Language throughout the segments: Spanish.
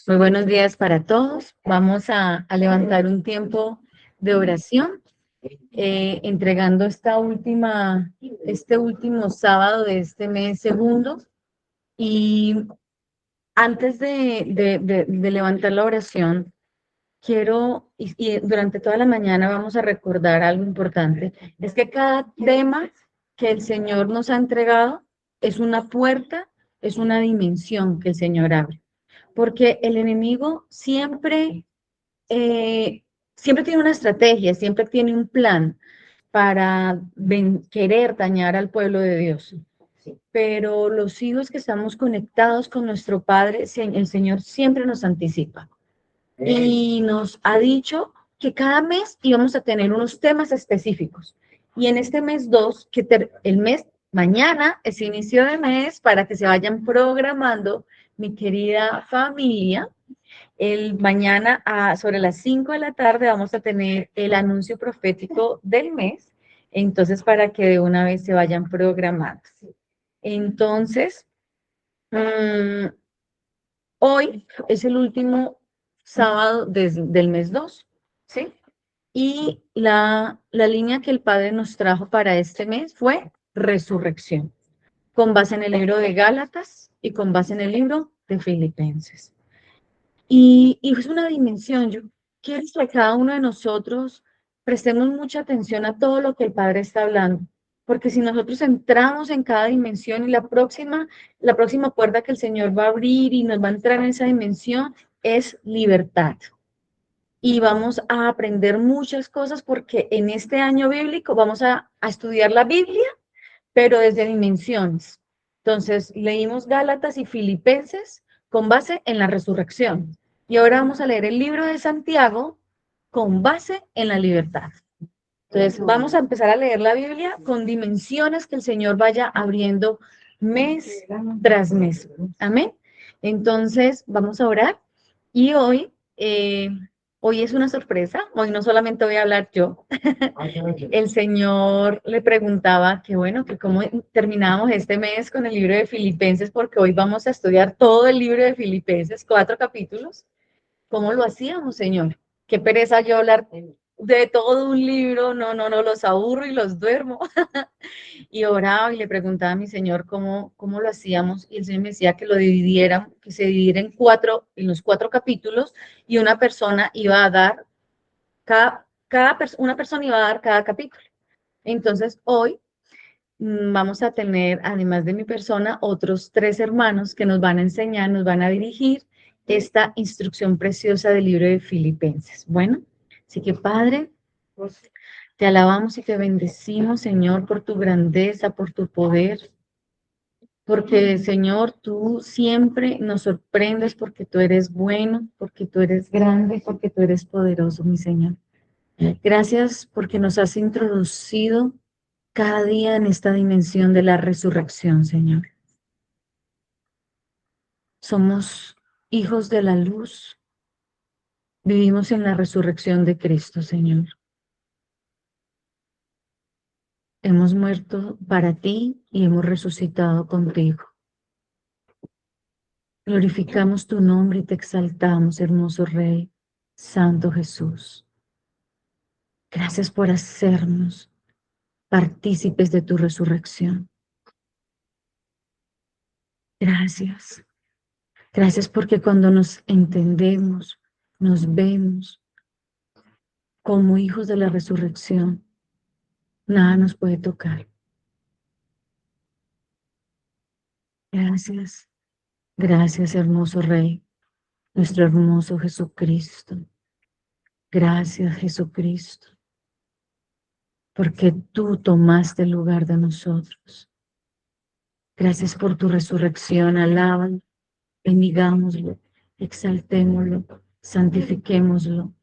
Muy buenos días para todos. Vamos a levantar un tiempo de oración, entregando este último sábado de este mes segundo. Y antes de levantar la oración, y durante toda la mañana vamos a recordar algo importante, es que cada tema que el Señor nos ha entregado es una puerta, es una dimensión que el Señor abre. Porque el enemigo eh, siempre tiene una estrategia, siempre tiene un plan para querer dañar al pueblo de Dios. Pero los hijos que estamos conectados con nuestro Padre, el Señor siempre nos anticipa y nos ha dicho que cada mes íbamos a tener unos temas específicos. Y en este mes 2, el mes mañana es inicio de mes para que se vayan programando, mi querida familia. El mañana sobre las 5 de la tarde vamos a tener el anuncio profético del mes, entonces para que de una vez se vayan programando. Entonces, mmm, hoy es el último sábado del mes 2, ¿sí? Y la línea que el Padre nos trajo para este mes fue resurrección, con base en el libro de Gálatas y con base en el libro de Filipenses. Y es una dimensión, yo quiero que cada uno de nosotros prestemos mucha atención a todo lo que el Padre está hablando, porque si nosotros entramos en cada dimensión y la próxima puerta que el Señor va a abrir y nos va a entrar en esa dimensión es libertad. Y vamos a aprender muchas cosas porque en este año bíblico vamos a estudiar la Biblia, pero desde dimensiones. Entonces, leímos Gálatas y Filipenses con base en la resurrección. Y ahora vamos a leer el libro de Santiago con base en la libertad. Entonces, vamos a empezar a leer la Biblia con dimensiones que el Señor vaya abriendo mes tras mes. Amén. Entonces, vamos a orar. Y hoy es una sorpresa. Hoy no solamente voy a hablar yo. El Señor le preguntaba que bueno, que cómo terminábamos este mes con el libro de Filipenses, porque hoy vamos a estudiar todo el libro de Filipenses, 4 capítulos. ¿Cómo lo hacíamos, Señor? Qué pereza yo hablar de todo un libro, no, los aburro y los duermo. Y oraba y le preguntaba a mi Señor cómo lo hacíamos, y el Señor me decía que lo dividieran, que se dividiera en los 4 capítulos, y una persona iba a dar, una persona iba a dar cada capítulo. Entonces, hoy vamos a tener, además de mi persona, otros 3 hermanos que nos van a enseñar, nos van a dirigir esta instrucción preciosa del libro de Filipenses. Bueno, así que Padre, te alabamos y te bendecimos, Señor, por tu grandeza, por tu poder, porque, Señor, tú siempre nos sorprendes porque tú eres bueno, porque tú eres grande, porque tú eres poderoso, mi Señor. Gracias porque nos has introducido cada día en esta dimensión de la resurrección, Señor. Somos hijos de la luz, vivimos en la resurrección de Cristo, Señor. Hemos muerto para ti y hemos resucitado contigo. Glorificamos tu nombre y te exaltamos, hermoso Rey, Santo Jesús. Gracias por hacernos partícipes de tu resurrección. Gracias. Gracias porque cuando nos entendemos, nos vemos como hijos de la resurrección, nada nos puede tocar. Gracias. Gracias, hermoso Rey, nuestro hermoso Jesucristo. Gracias, Jesucristo, porque tú tomaste el lugar de nosotros. Gracias por tu resurrección. Alábalo, bendigámoslo, exaltémoslo, santifiquémoslo.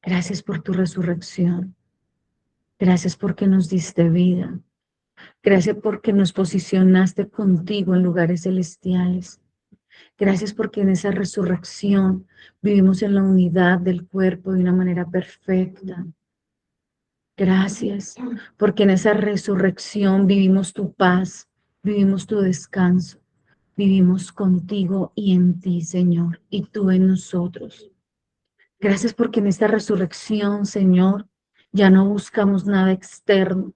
Gracias por tu resurrección. Gracias porque nos diste vida. Gracias porque nos posicionaste contigo en lugares celestiales. Gracias porque en esa resurrección vivimos en la unidad del cuerpo de una manera perfecta. Gracias porque en esa resurrección vivimos tu paz, vivimos tu descanso. Vivimos contigo y en ti, Señor, y tú en nosotros. Gracias porque en esta resurrección, Señor, ya no buscamos nada externo,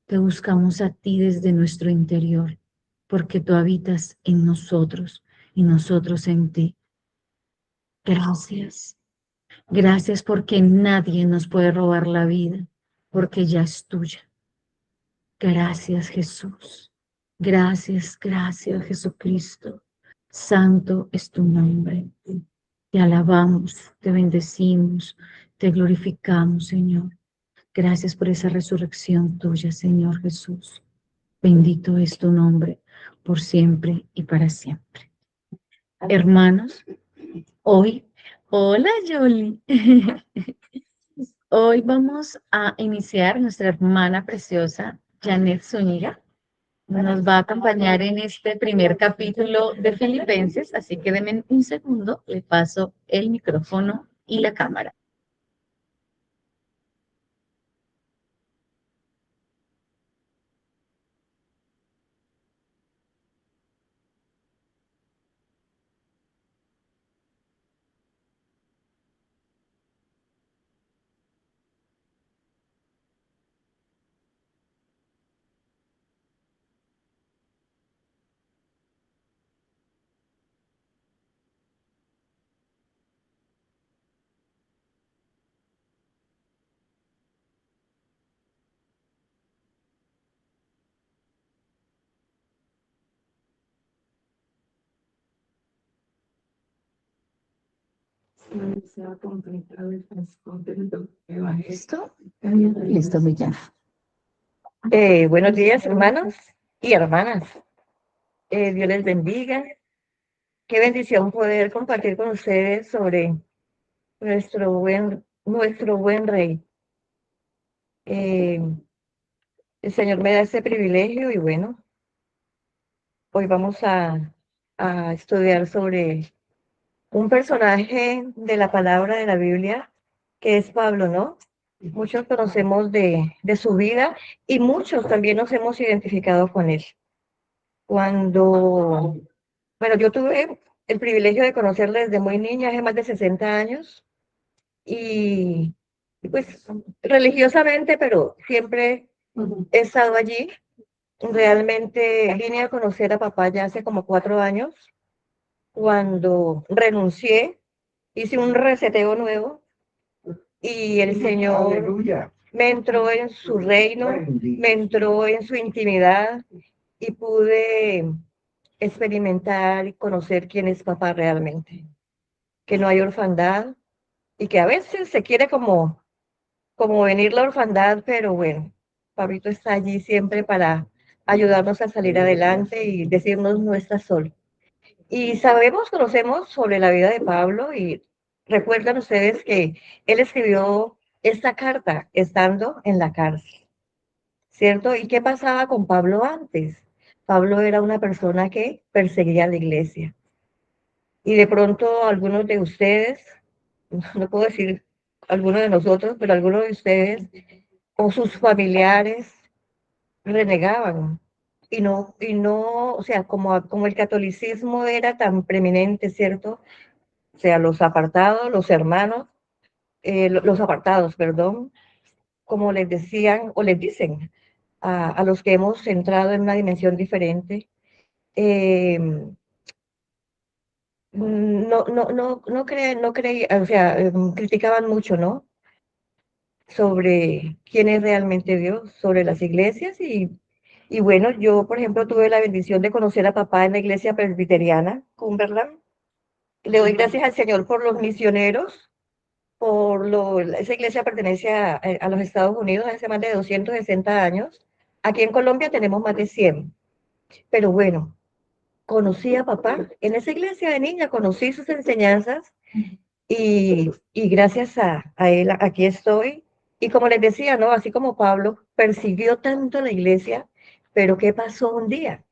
te buscamos a ti desde nuestro interior, porque tú habitas en nosotros y nosotros en ti. Gracias. Gracias porque nadie nos puede robar la vida, porque ya es tuya. Gracias, Jesús. Gracias, gracias, Jesucristo. Santo es tu nombre. Te alabamos, te bendecimos, te glorificamos, Señor. Gracias por esa resurrección tuya, Señor Jesús. Bendito es tu nombre por siempre y para siempre. Hermanos, hoy, hola Yoli. Hoy vamos a iniciar nuestra hermana preciosa, Janet Zúñiga. Nos va a acompañar en este primer capítulo de Filipenses, así que denme un segundo, le paso el micrófono y la cámara. ¿Listo? Listo, Millán. Buenos días, hermanos y hermanas. Dios les bendiga. Qué bendición poder compartir con ustedes sobre nuestro buen Rey. Eh, el Señor me da ese privilegio y bueno, hoy vamos a estudiar sobre un personaje de la palabra de la Biblia que es Pablo, ¿no? Muchos conocemos de su vida y muchos también nos hemos identificado con él. Cuando Bueno, yo tuve el privilegio de conocerla desde muy niña, hace más de 60 años, y pues religiosamente, pero siempre he estado allí. Realmente vine a conocer a papá ya hace como 4 años, cuando renuncié, hice un reseteo nuevo y el Señor me entró en su reino, me entró en su intimidad y pude experimentar y conocer quién es papá realmente. Que no hay orfandad y que a veces se quiere como venir la orfandad, pero bueno, Pablito está allí siempre para ayudarnos a salir adelante y decirnos no estás solo. Y conocemos sobre la vida de Pablo y recuerdan ustedes que él escribió esta carta estando en la cárcel, ¿cierto? ¿Y qué pasaba con Pablo antes? Pablo era una persona que perseguía a la iglesia. Y de pronto algunos de ustedes, no puedo decir algunos de nosotros, pero algunos de ustedes o sus familiares renegaban. Y no, o sea, como el catolicismo era tan preeminente, ¿cierto? O sea, los apartados, los hermanos, los apartados, perdón, como les decían o les dicen a los que hemos entrado en una dimensión diferente, eh, no creían, o sea, criticaban mucho, ¿no? Sobre quién es realmente Dios, sobre las iglesias y bueno, yo, por ejemplo, tuve la bendición de conocer a papá en la iglesia presbiteriana, Cumberland. Le doy gracias al Señor por los misioneros, esa iglesia pertenece a los Estados Unidos hace más de 260 años. Aquí en Colombia tenemos más de 100. Pero bueno, conocí a papá en esa iglesia de niña, conocí sus enseñanzas y gracias a él aquí estoy. Y como les decía, ¿no? Así como Pablo persiguió tanto la iglesia, pero ¿qué pasó un día?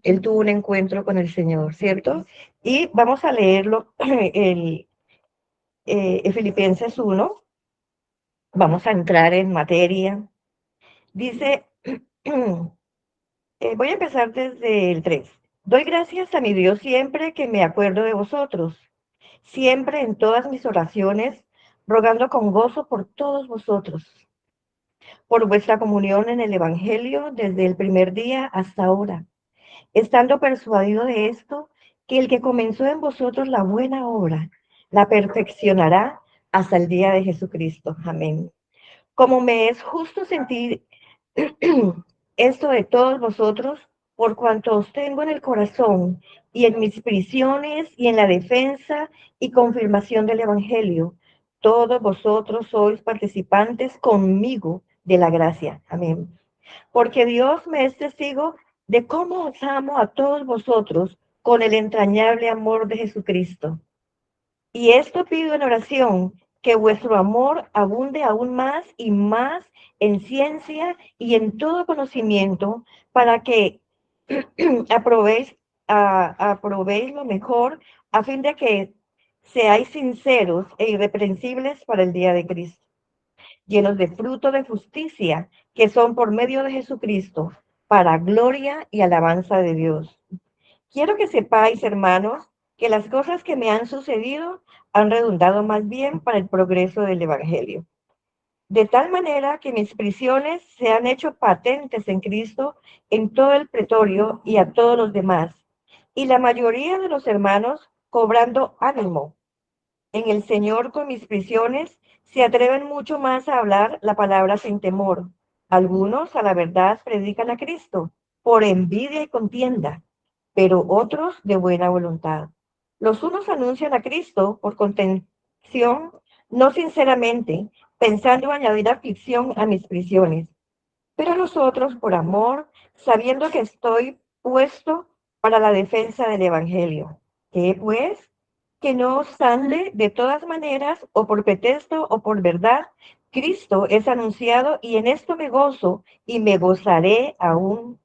Él tuvo un encuentro con el Señor, ¿cierto? Y vamos a leerlo, Filipenses 1, vamos a entrar en materia. Dice, voy a empezar desde el 3. Doy gracias a mi Dios siempre que me acuerdo de vosotros, siempre en todas mis oraciones, rogando con gozo por todos vosotros, por vuestra comunión en el Evangelio desde el primer día hasta ahora, estando persuadido de esto, que el que comenzó en vosotros la buena obra, la perfeccionará hasta el día de Jesucristo. Amén. Como me es justo sentir esto de todos vosotros, por cuanto os tengo en el corazón y en mis prisiones y en la defensa y confirmación del Evangelio, todos vosotros sois participantes conmigo de la gracia. Amén. Porque Dios me es testigo de cómo os amo a todos vosotros con el entrañable amor de Jesucristo. Y esto pido en oración, que vuestro amor abunde aún más y más en ciencia y en todo conocimiento, para que aprobéis, aprobéis lo mejor, a fin de que seáis sinceros e irreprensibles para el día de Cristo, llenos de fruto de justicia, que son por medio de Jesucristo, para gloria y alabanza de Dios. Quiero que sepáis, hermanos, que las cosas que me han sucedido han redundado más bien para el progreso del Evangelio. De tal manera que mis prisiones se han hecho patentes en Cristo en todo el pretorio y a todos los demás. Y la mayoría de los hermanos, cobrando ánimo en el Señor con mis prisiones, se atreven mucho más a hablar la palabra sin temor. Algunos, a la verdad, predican a Cristo por envidia y contienda, pero otros de buena voluntad. Los unos anuncian a Cristo por contención, no sinceramente, pensando añadir aflicción a mis prisiones, pero los otros por amor, sabiendo que estoy puesto para la defensa del Evangelio. ¿Qué pues? Que no obstante, de todas maneras, o por pretexto o por verdad, Cristo es anunciado y en esto me gozo y me gozaré aún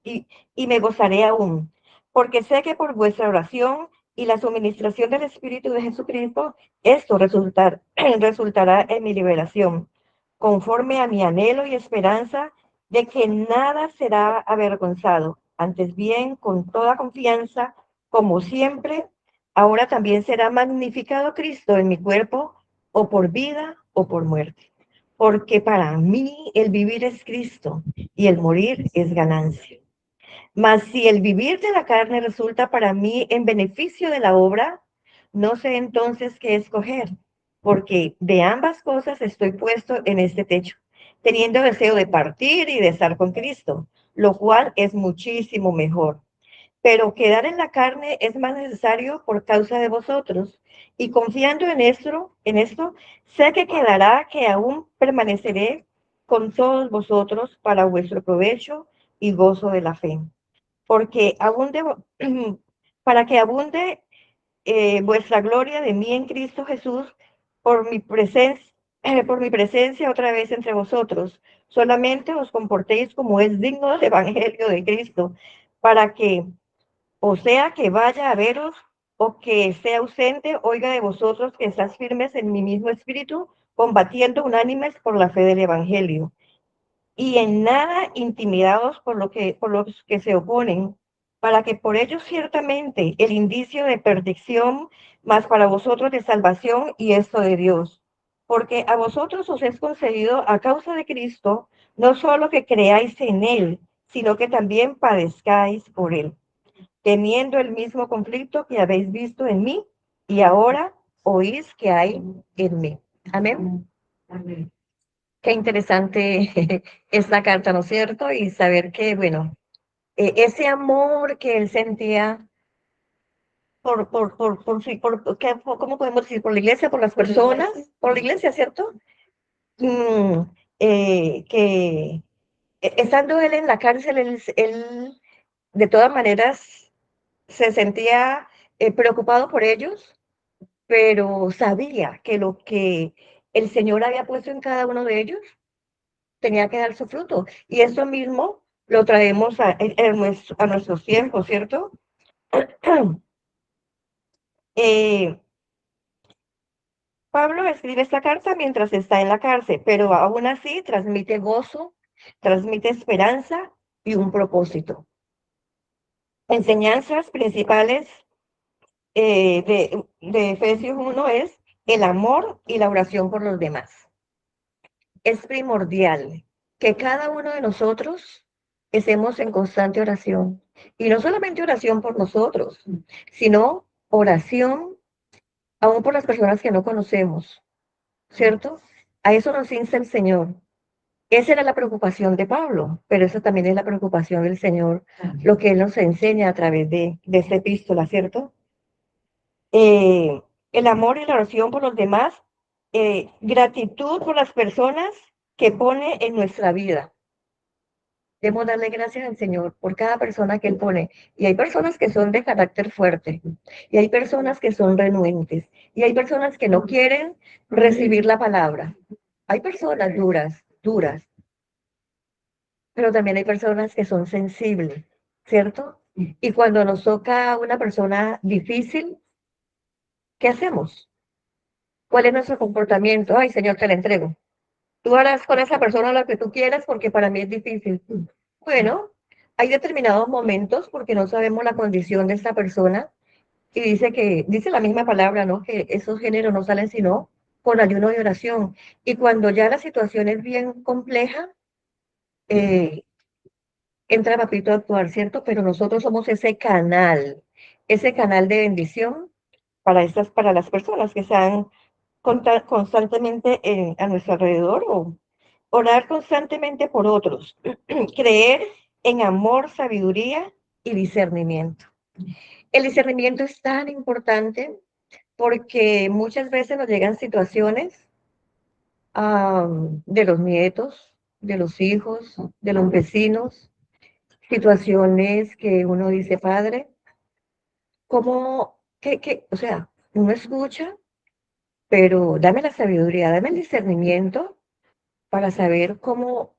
y me gozaré aún, porque sé que por vuestra oración y la suministración del Espíritu de Jesucristo, esto resultará en mi liberación, conforme a mi anhelo y esperanza de que nada será avergonzado, antes bien, con toda confianza, como siempre, ahora también será magnificado Cristo en mi cuerpo, o por vida o por muerte. Porque para mí el vivir es Cristo y el morir es ganancia. Mas si el vivir de la carne resulta para mí en beneficio de la obra, no sé entonces qué escoger, porque de ambas cosas estoy puesto en este techo, teniendo deseo de partir y de estar con Cristo, lo cual es muchísimo mejor. Pero quedar en la carne es más necesario por causa de vosotros, y confiando en esto, sé que quedará que aún permaneceré con todos vosotros para vuestro provecho y gozo de la fe, porque abunde, para que abunde vuestra gloria de mí en Cristo Jesús por mi presencia otra vez entre vosotros. Solamente os comportéis como es digno del Evangelio de Cristo, para que, o sea que vaya a veros o que esté ausente, oiga de vosotros que estáis firmes en mi mismo espíritu, combatiendo unánimes por la fe del Evangelio y en nada intimidados por los que se oponen, para que por ellos ciertamente el indicio de perdición, mas para vosotros de salvación y esto de Dios. Porque a vosotros os es concedido a causa de Cristo, no solo que creáis en Él, sino que también padezcáis por Él, teniendo el mismo conflicto que habéis visto en mí y ahora oís que hay en mí. Amén. Amén. Qué interesante esta carta, ¿no es cierto? Y saber que, bueno, ese amor que él sentía ¿cómo podemos decir? Por la iglesia, por las personas, por la iglesia, ¿cierto? Mm, que estando él en la cárcel, él de todas maneras se sentía preocupado por ellos, pero sabía que lo que el Señor había puesto en cada uno de ellos tenía que dar su fruto. Y eso mismo lo traemos a nuestros tiempos, ¿cierto? Eh, Pablo escribe esta carta mientras está en la cárcel, pero aún así transmite gozo, transmite esperanza y un propósito. enseñanzas principales de Efesios 1 es el amor y la oración por los demás. Es primordial que cada uno de nosotros estemos en constante oración. Y no solamente oración por nosotros, sino oración aún por las personas que no conocemos, ¿cierto? A eso nos insta el Señor. Esa era la preocupación de Pablo, pero esa también es la preocupación del Señor, lo que Él nos enseña a través de esta epístola, ¿cierto? El amor y la oración por los demás, gratitud por las personas que pone en nuestra vida. Debemos darle gracias al Señor por cada persona que Él pone. Y hay personas que son de carácter fuerte, y hay personas que son renuentes, y hay personas que no quieren recibir la palabra. Hay personas duras, duras, pero también hay personas que son sensibles, ¿cierto? Y cuando nos toca una persona difícil, ¿qué hacemos? ¿Cuál es nuestro comportamiento? Ay, Señor, te la entrego. Tú harás con esa persona lo que tú quieras porque para mí es difícil. Bueno, hay determinados momentos porque no sabemos la condición de esta persona y dice la misma palabra, ¿no? Que esos géneros no salen sino con ayuno y oración. Y cuando ya la situación es bien compleja, eh, entra Papito a actuar, ¿cierto? Pero nosotros somos ese canal de bendición para las personas que están constantemente a nuestro alrededor o orar constantemente por otros, creer en amor, sabiduría y discernimiento. El discernimiento es tan importante porque muchas veces nos llegan situaciones de los nietos, de los hijos, de los vecinos, situaciones que uno dice, padre, ¿cómo, o sea, uno escucha, pero dame la sabiduría, dame el discernimiento para saber cómo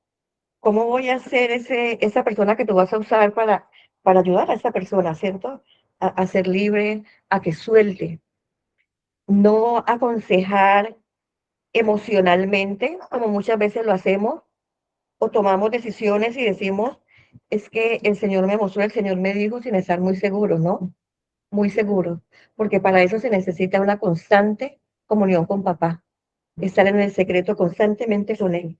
voy a ser esa persona que tú vas a usar para ayudar a esa persona, ¿cierto? A ser libre, a que suelte. No aconsejar emocionalmente, como muchas veces lo hacemos, o tomamos decisiones y decimos, es que el Señor me mostró, el Señor me dijo, sin estar muy seguro, ¿no? Muy seguro, porque para eso se necesita una constante comunión con papá, estar en el secreto constantemente con él,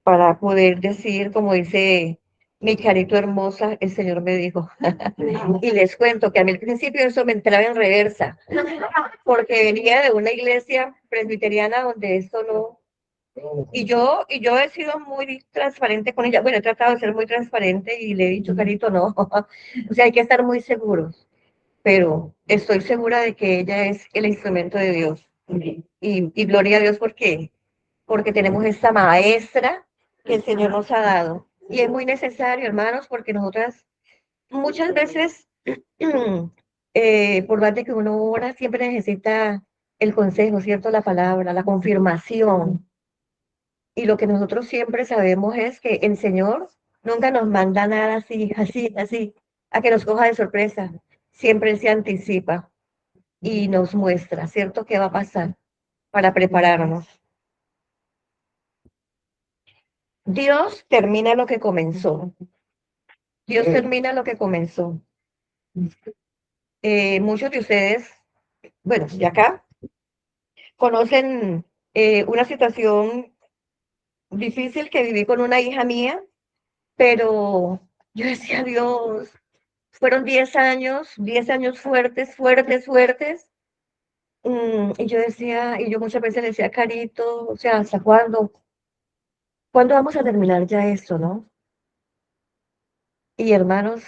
para poder decir, como dice mi carito hermosa, el Señor me dijo. Y les cuento que a mí al principio eso me entraba en reversa, porque venía de una iglesia presbiteriana donde esto no. Y yo he sido muy transparente con ella. Bueno, he tratado de ser muy transparente y le he dicho, carito, no. O sea, hay que estar muy seguros. Pero estoy segura de que ella es el instrumento de Dios. Y gloria a Dios porque tenemos esta maestra que el Señor nos ha dado. Y es muy necesario, hermanos, porque nosotras muchas veces, por más de que uno ora, siempre necesita el consejo, ¿cierto? La palabra, la confirmación. Y lo que nosotros siempre sabemos es que el Señor nunca nos manda nada así, así, así, a que nos coja de sorpresa. Siempre se anticipa y nos muestra, ¿cierto? ¿Qué va a pasar para prepararnos? Dios termina lo que comenzó. Dios termina lo que comenzó. Muchos de ustedes, bueno, de acá, conocen una situación difícil que viví con una hija mía, pero yo decía, Dios, fueron 10 años fuertes, fuertes, fuertes. Y yo decía, y yo muchas veces le decía, Carito, o sea, ¿hasta cuándo? ¿Cuándo vamos a terminar ya esto, no? Y hermanos,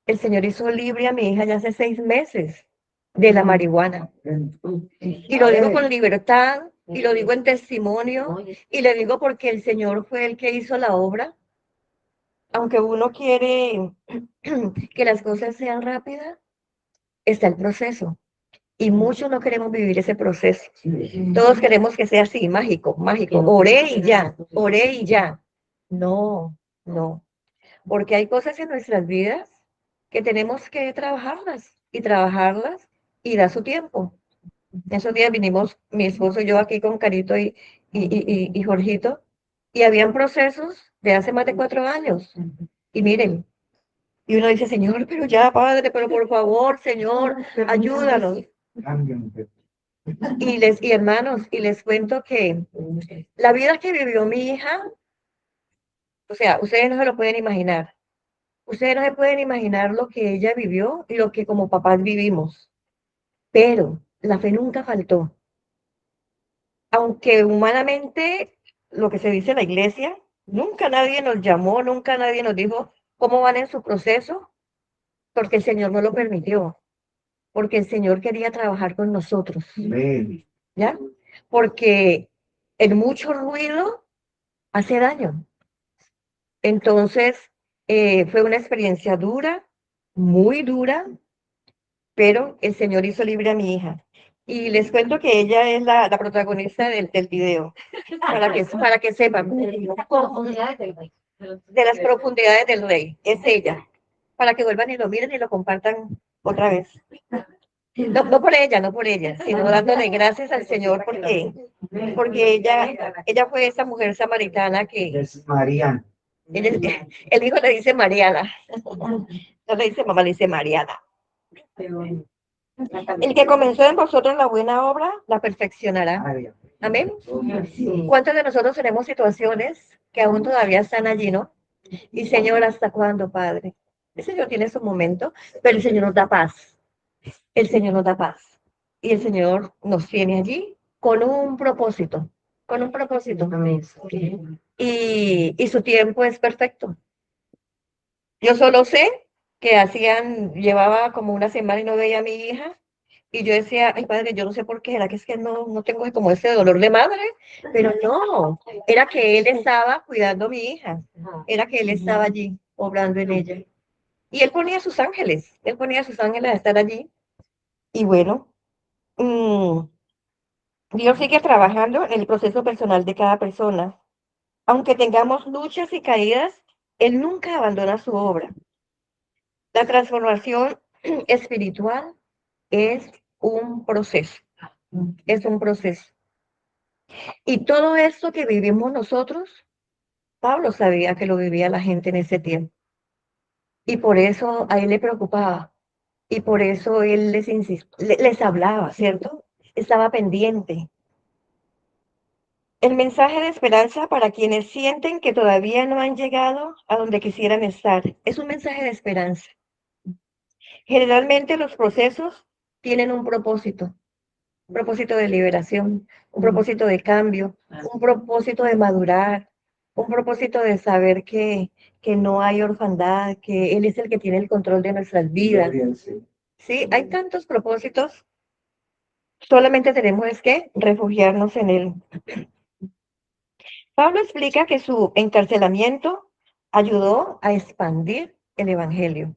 el Señor hizo libre a mi hija ya hace 6 meses de la marihuana. Y lo digo con libertad, y lo digo en testimonio, y le digo porque el Señor fue el que hizo la obra. Aunque uno quiere que las cosas sean rápidas, está el proceso. Y muchos no queremos vivir ese proceso. Todos queremos que sea así, mágico, mágico. Oré y ya, oré y ya. No, no. Porque hay cosas en nuestras vidas que tenemos que trabajarlas y trabajarlas y da su tiempo. Esos días vinimos mi esposo y yo aquí con Carito y Jorgito y habían procesos de hace más de 4 años. Y miren, Y uno dice, Señor, pero ya, Padre, pero por favor, Señor, ayúdanos. Y hermanos, y les cuento que la vida que vivió mi hija, o sea, ustedes no se lo pueden imaginar. Ustedes no se pueden imaginar lo que ella vivió y lo que como papás vivimos. Pero la fe nunca faltó. Aunque humanamente, lo que se dice en la iglesia, nunca nadie nos llamó, nunca nadie nos dijo cómo van en su proceso, porque el Señor no lo permitió, porque el Señor quería trabajar con nosotros, ¿ya? Porque el mucho ruido hace daño. Entonces, fue una experiencia dura, muy dura, pero el Señor hizo libre a mi hija. Y les cuento que ella es la protagonista del video, para que sepan, de las profundidades del rey, es ella, para que vuelvan y lo miren y lo compartan otra vez. No, no por ella, no por ella, sino dándole gracias al Señor porque ella fue esa mujer samaritana que... Es Mariana. El hijo le dice Mariana, no le dice mamá, le dice Mariana. El que comenzó en vosotros la buena obra, la perfeccionará. Amén. ¿Cuántos de nosotros tenemos situaciones que aún todavía están allí, no? Y Señor, ¿hasta cuándo, Padre? El Señor tiene su momento, pero el Señor nos da paz. El Señor nos da paz. Y el Señor nos tiene allí con un propósito. Con un propósito. Y su tiempo es perfecto. Yo solo sé que llevaba como una semana y no veía a mi hija. Y yo decía, ay padre, yo no sé por qué, era que es que no tengo como ese dolor de madre, pero no, era que él estaba cuidando a mi hija, era que él estaba allí, obrando en ella. Y él ponía sus ángeles a estar allí. Y bueno, Dios sigue trabajando en el proceso personal de cada persona. Aunque tengamos luchas y caídas, Él nunca abandona su obra. La transformación espiritual es un proceso, es un proceso. Y todo esto que vivimos nosotros, Pablo sabía que lo vivía la gente en ese tiempo. Y por eso a él le preocupaba. Y por eso él les hablaba, ¿cierto? Estaba pendiente. El mensaje de esperanza para quienes sienten que todavía no han llegado a donde quisieran estar. Es un mensaje de esperanza. Generalmente los procesos tienen un propósito de liberación, un propósito de cambio, un propósito de madurar, un propósito de saber que no hay orfandad, que Él es el que tiene el control de nuestras vidas. Sí, hay tantos propósitos, solamente tenemos que refugiarnos en Él. Pablo explica que su encarcelamiento ayudó a expandir el Evangelio.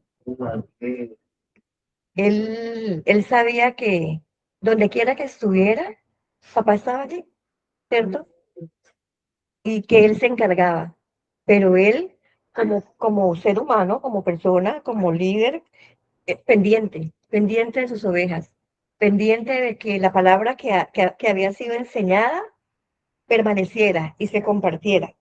Él sabía que donde quiera que estuviera, papá estaba allí, ¿cierto? Y que él se encargaba. Pero él, como ser humano, como persona, como líder, pendiente de sus ovejas, pendiente de que la palabra que había sido enseñada permaneciera y se compartiera.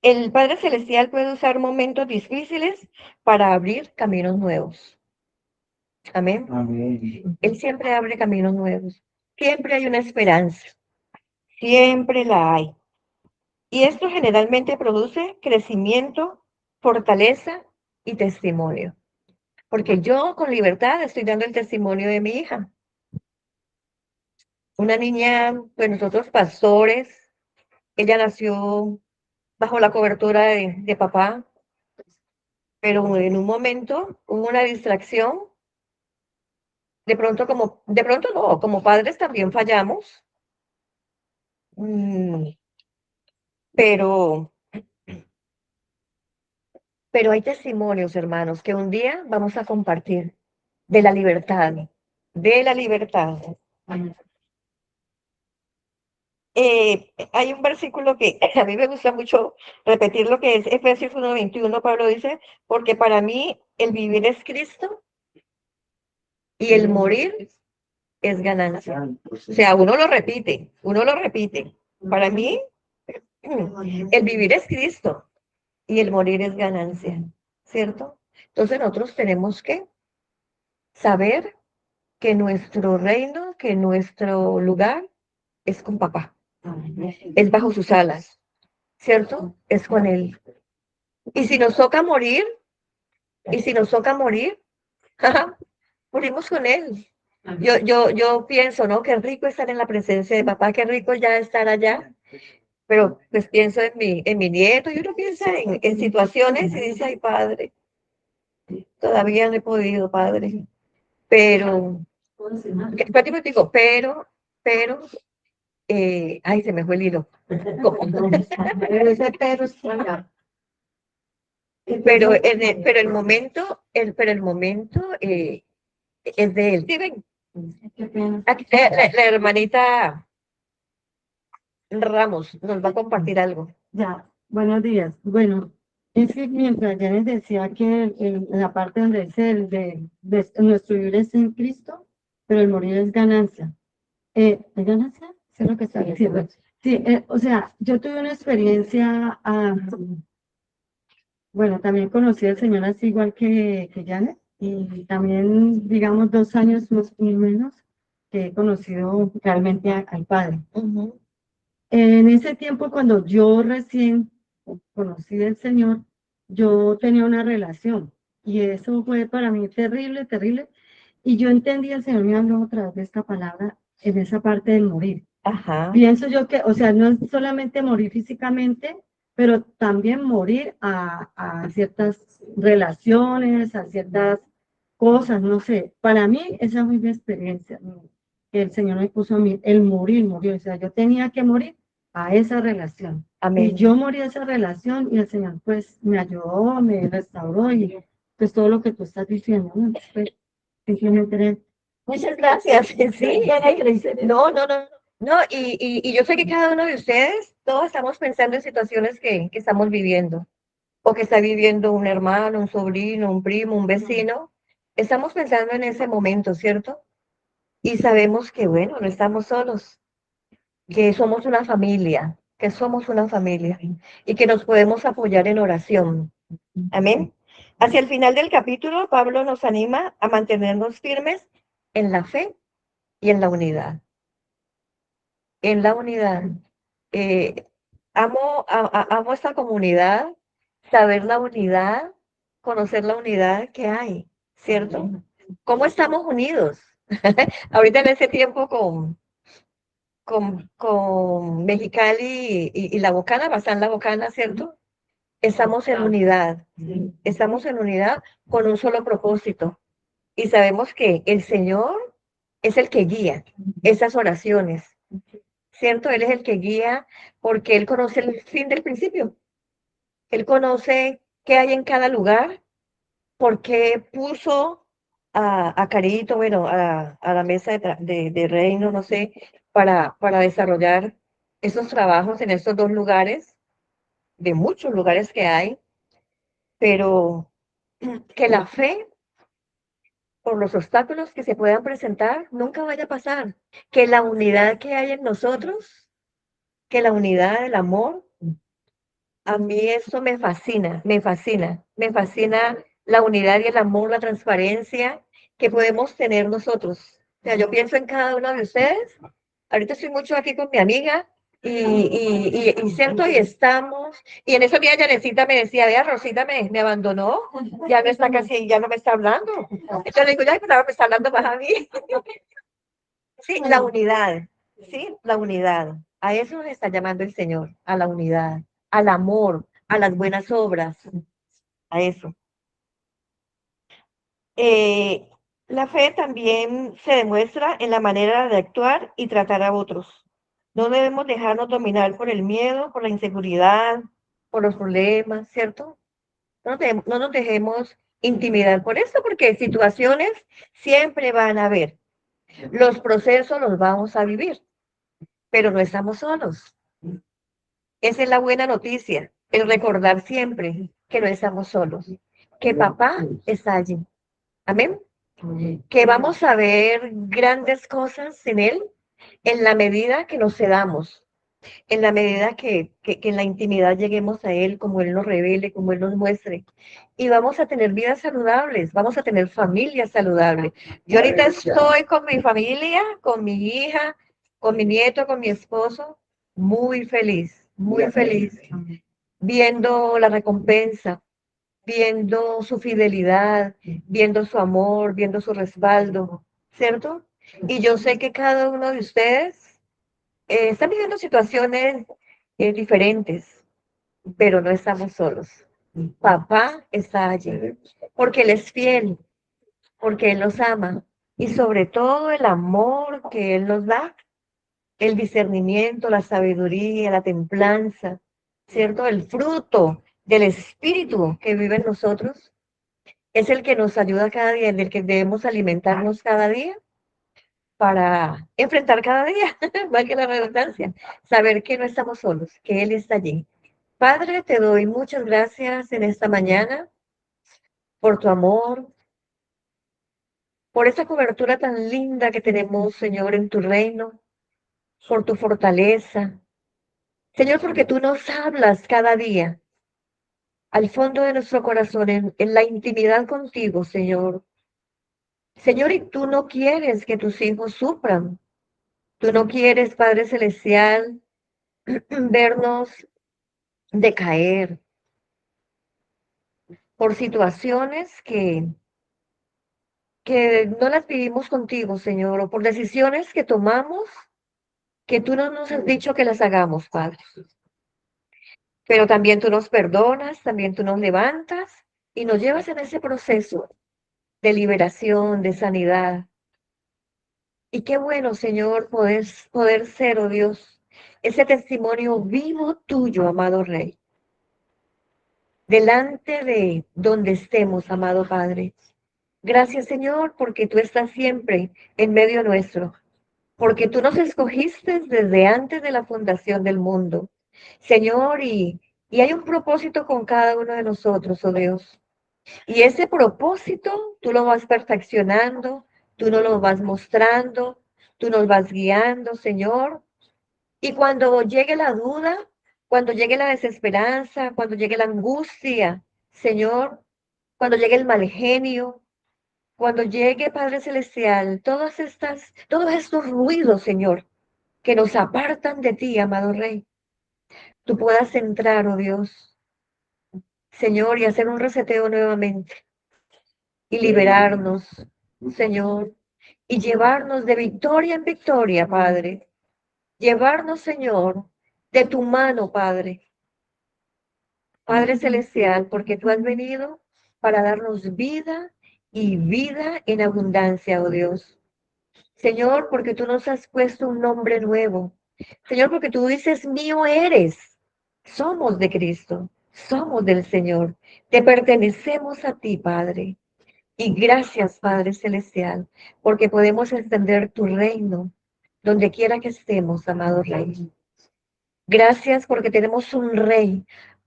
El Padre Celestial puede usar momentos difíciles para abrir caminos nuevos. Amén. Amén. Él siempre abre caminos nuevos. Siempre hay una esperanza. Siempre la hay. Y esto generalmente produce crecimiento, fortaleza y testimonio. Porque yo con libertad estoy dando el testimonio de mi hija. Una niña, pues nosotros pastores, ella nació bajo la cobertura de papá, pero en un momento hubo una distracción. De pronto no, como padres también fallamos, mm, pero, pero hay testimonios, hermanos, que un día vamos a compartir de la libertad, de la libertad. Hay un versículo que a mí me gusta mucho repetir lo que es Efesios 1:21. Pablo dice, porque para mí el vivir es Cristo y el morir es ganancia. O sea, uno lo repite. Para mí el vivir es Cristo y el morir es ganancia, ¿cierto? Entonces nosotros tenemos que saber que nuestro reino, que nuestro lugar es con papá, es bajo sus alas, ¿cierto? Es con él. Y si nos toca morir, y si nos toca morir, morimos con él. Yo pienso, ¿no? Qué rico estar en la presencia de papá, qué rico ya estar allá. Pero pues pienso en mi nieto y uno piensa en situaciones y dice, ay, padre, todavía no he podido, padre. Pero, pero, ay, se me fue el hilo. Pero ese pero es claro. Pero el momento, el momento es de él. ¿Sí ven? Qué pena. Aquí, la hermanita Ramos nos va a compartir algo. Ya, buenos días. Bueno, es que mientras Janet decía que la parte donde dice nuestro vivir es en Cristo, pero el morir es ganancia. ¿Es ganancia? ¿Sí es lo que está diciendo? Sí, o sea, yo tuve una experiencia, bueno, también conocí al Señor así igual que Janet, y también, digamos, 2 años más o menos que he conocido realmente al Padre. Ujú. En ese tiempo, cuando yo recién conocí al Señor, yo tenía una relación y eso fue para mí terrible, terrible. Y yo entendí, el Señor me habló otra vez de esta palabra en esa parte del morir. Ajá. Pienso yo que, o sea, no es solamente morir físicamente, pero también morir a ciertas relaciones, a ciertas cosas, no sé. Para mí, esa fue mi experiencia, que el Señor me puso a mí, el morir, morir. O sea, yo tenía que morir a esa relación. Amén. Y yo morí a esa relación y el Señor pues me ayudó, me restauró y pues todo lo que tú estás diciendo, ¿no? Pues, simplemente Muchas gracias. Sí, no, no, no. No, y yo sé que cada uno de ustedes, todos estamos pensando en situaciones que estamos viviendo, o que está viviendo un hermano, un sobrino, un primo, un vecino. Estamos pensando en ese momento, ¿cierto? Y sabemos que, bueno, no estamos solos, que somos una familia, y que nos podemos apoyar en oración. Amén. Hacia el final del capítulo, Pablo nos anima a mantenernos firmes en la fe y en la unidad. En la unidad. Eh, amo esta comunidad, saber la unidad, conocer la unidad que hay, ¿cierto? ¿Cómo estamos unidos? Ahorita en ese tiempo con Mexicali y La Bocana, Bazán La Bocana, ¿cierto? Estamos en unidad con un solo propósito. Y sabemos que el Señor es el que guía esas oraciones, ¿cierto? Él es el que guía porque Él conoce el fin del principio. Él conoce qué hay en cada lugar, por qué puso a Carito, bueno, a la mesa de reino, no sé, para desarrollar esos trabajos en estos dos lugares, de muchos lugares que hay, pero que la fe por los obstáculos que se puedan presentar nunca vaya a pasar, que la unidad que hay en nosotros, que la unidad, el amor, a mí eso me fascina, me fascina, me fascina la unidad y el amor, la transparencia que podemos tener nosotros. O sea, yo pienso en cada uno de ustedes. Ahorita estoy mucho aquí con mi amiga y siento y estamos. Y en esos días Yanecita me decía, vea, Rosita me abandonó, ya no está casi, ya no me está hablando. Entonces le digo, ya me está hablando más a mí. Sí, la unidad, sí, la unidad. A eso nos está llamando el Señor, a la unidad, al amor, a las buenas obras, a eso. Eh, la fe también se demuestra en la manera de actuar y tratar a otros. No debemos dejarnos dominar por el miedo, por la inseguridad, por los problemas, ¿cierto? No nos dejemos intimidar por eso, porque situaciones siempre van a haber. Los procesos los vamos a vivir, pero no estamos solos. Esa es la buena noticia, el recordar siempre que no estamos solos, que papá está allí. Amén. Que vamos a ver grandes cosas en él en la medida que nos cedamos, en la medida que en la intimidad lleguemos a Él, como Él nos revele, como Él nos muestre. Y vamos a tener vidas saludables, vamos a tener familias saludables. Yo ahorita estoy con mi familia, con mi hija, con mi nieto, con mi esposo, muy feliz, viendo la recompensa, viendo su fidelidad, viendo su amor, viendo su respaldo, ¿cierto? Y yo sé que cada uno de ustedes están viviendo situaciones diferentes, pero no estamos solos. Papá está allí, porque Él es fiel, porque Él nos ama y sobre todo el amor que Él nos da, el discernimiento, la sabiduría, la templanza, ¿cierto? El fruto del Espíritu que vive en nosotros es el que nos ayuda cada día, en el que debemos alimentarnos cada día para enfrentar cada día, valga la redundancia, saber que no estamos solos, que Él está allí. Padre, te doy muchas gracias en esta mañana por tu amor, por esa cobertura tan linda que tenemos, Señor, en tu reino, por tu fortaleza. Señor, porque tú nos hablas cada día al fondo de nuestro corazón, en la intimidad contigo, Señor. Señor, y tú no quieres que tus hijos sufran. Tú no quieres, Padre Celestial, vernos decaer por situaciones que no las vivimos contigo, Señor, o por decisiones que tomamos que tú no nos has dicho que las hagamos, Padre. Pero también tú nos perdonas, también tú nos levantas y nos llevas en ese proceso de liberación, de sanidad. Y qué bueno, Señor, poder ser, oh Dios, ese testimonio vivo tuyo, amado Rey, delante de donde estemos, amado Padre. Gracias, Señor, porque tú estás siempre en medio nuestro, porque tú nos escogiste desde antes de la fundación del mundo, Señor, y hay un propósito con cada uno de nosotros, oh Dios. Y ese propósito tú lo vas perfeccionando, tú nos lo vas mostrando, tú nos vas guiando, Señor. Y cuando llegue la duda, cuando llegue la desesperanza, cuando llegue la angustia, Señor, cuando llegue el mal genio, cuando llegue, Padre Celestial, todos estos ruidos, Señor, que nos apartan de ti, amado Rey, tú puedas entrar, oh Dios, Señor, y hacer un reseteo nuevamente y liberarnos, Señor, y llevarnos de victoria en victoria, Padre. Llevarnos, Señor, de tu mano, Padre. Padre Celestial, porque tú has venido para darnos vida y vida en abundancia, oh Dios. Señor, porque tú nos has puesto un nombre nuevo. Señor, porque tú dices, mío eres. Somos de Cristo, somos del Señor. Te pertenecemos a ti, Padre. Y gracias, Padre Celestial, porque podemos extender tu reino donde quiera que estemos, amado Rey. Gracias porque tenemos un Rey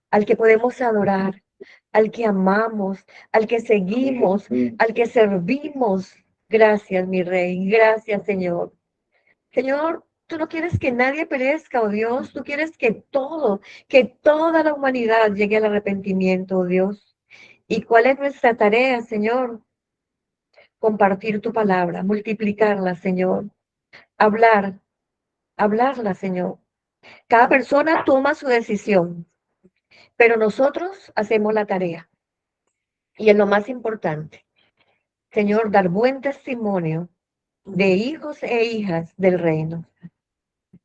al que podemos adorar, al que amamos, al que seguimos, al que servimos. Gracias, mi Rey. Gracias, Señor. Señor, tú no quieres que nadie perezca, oh Dios. Tú quieres que toda la humanidad llegue al arrepentimiento, oh Dios. ¿Y cuál es nuestra tarea, Señor? Compartir tu palabra, multiplicarla, Señor. Hablar, hablarla, Señor. Cada persona toma su decisión, pero nosotros hacemos la tarea. Y es lo más importante, Señor, dar buen testimonio de hijos e hijas del reino.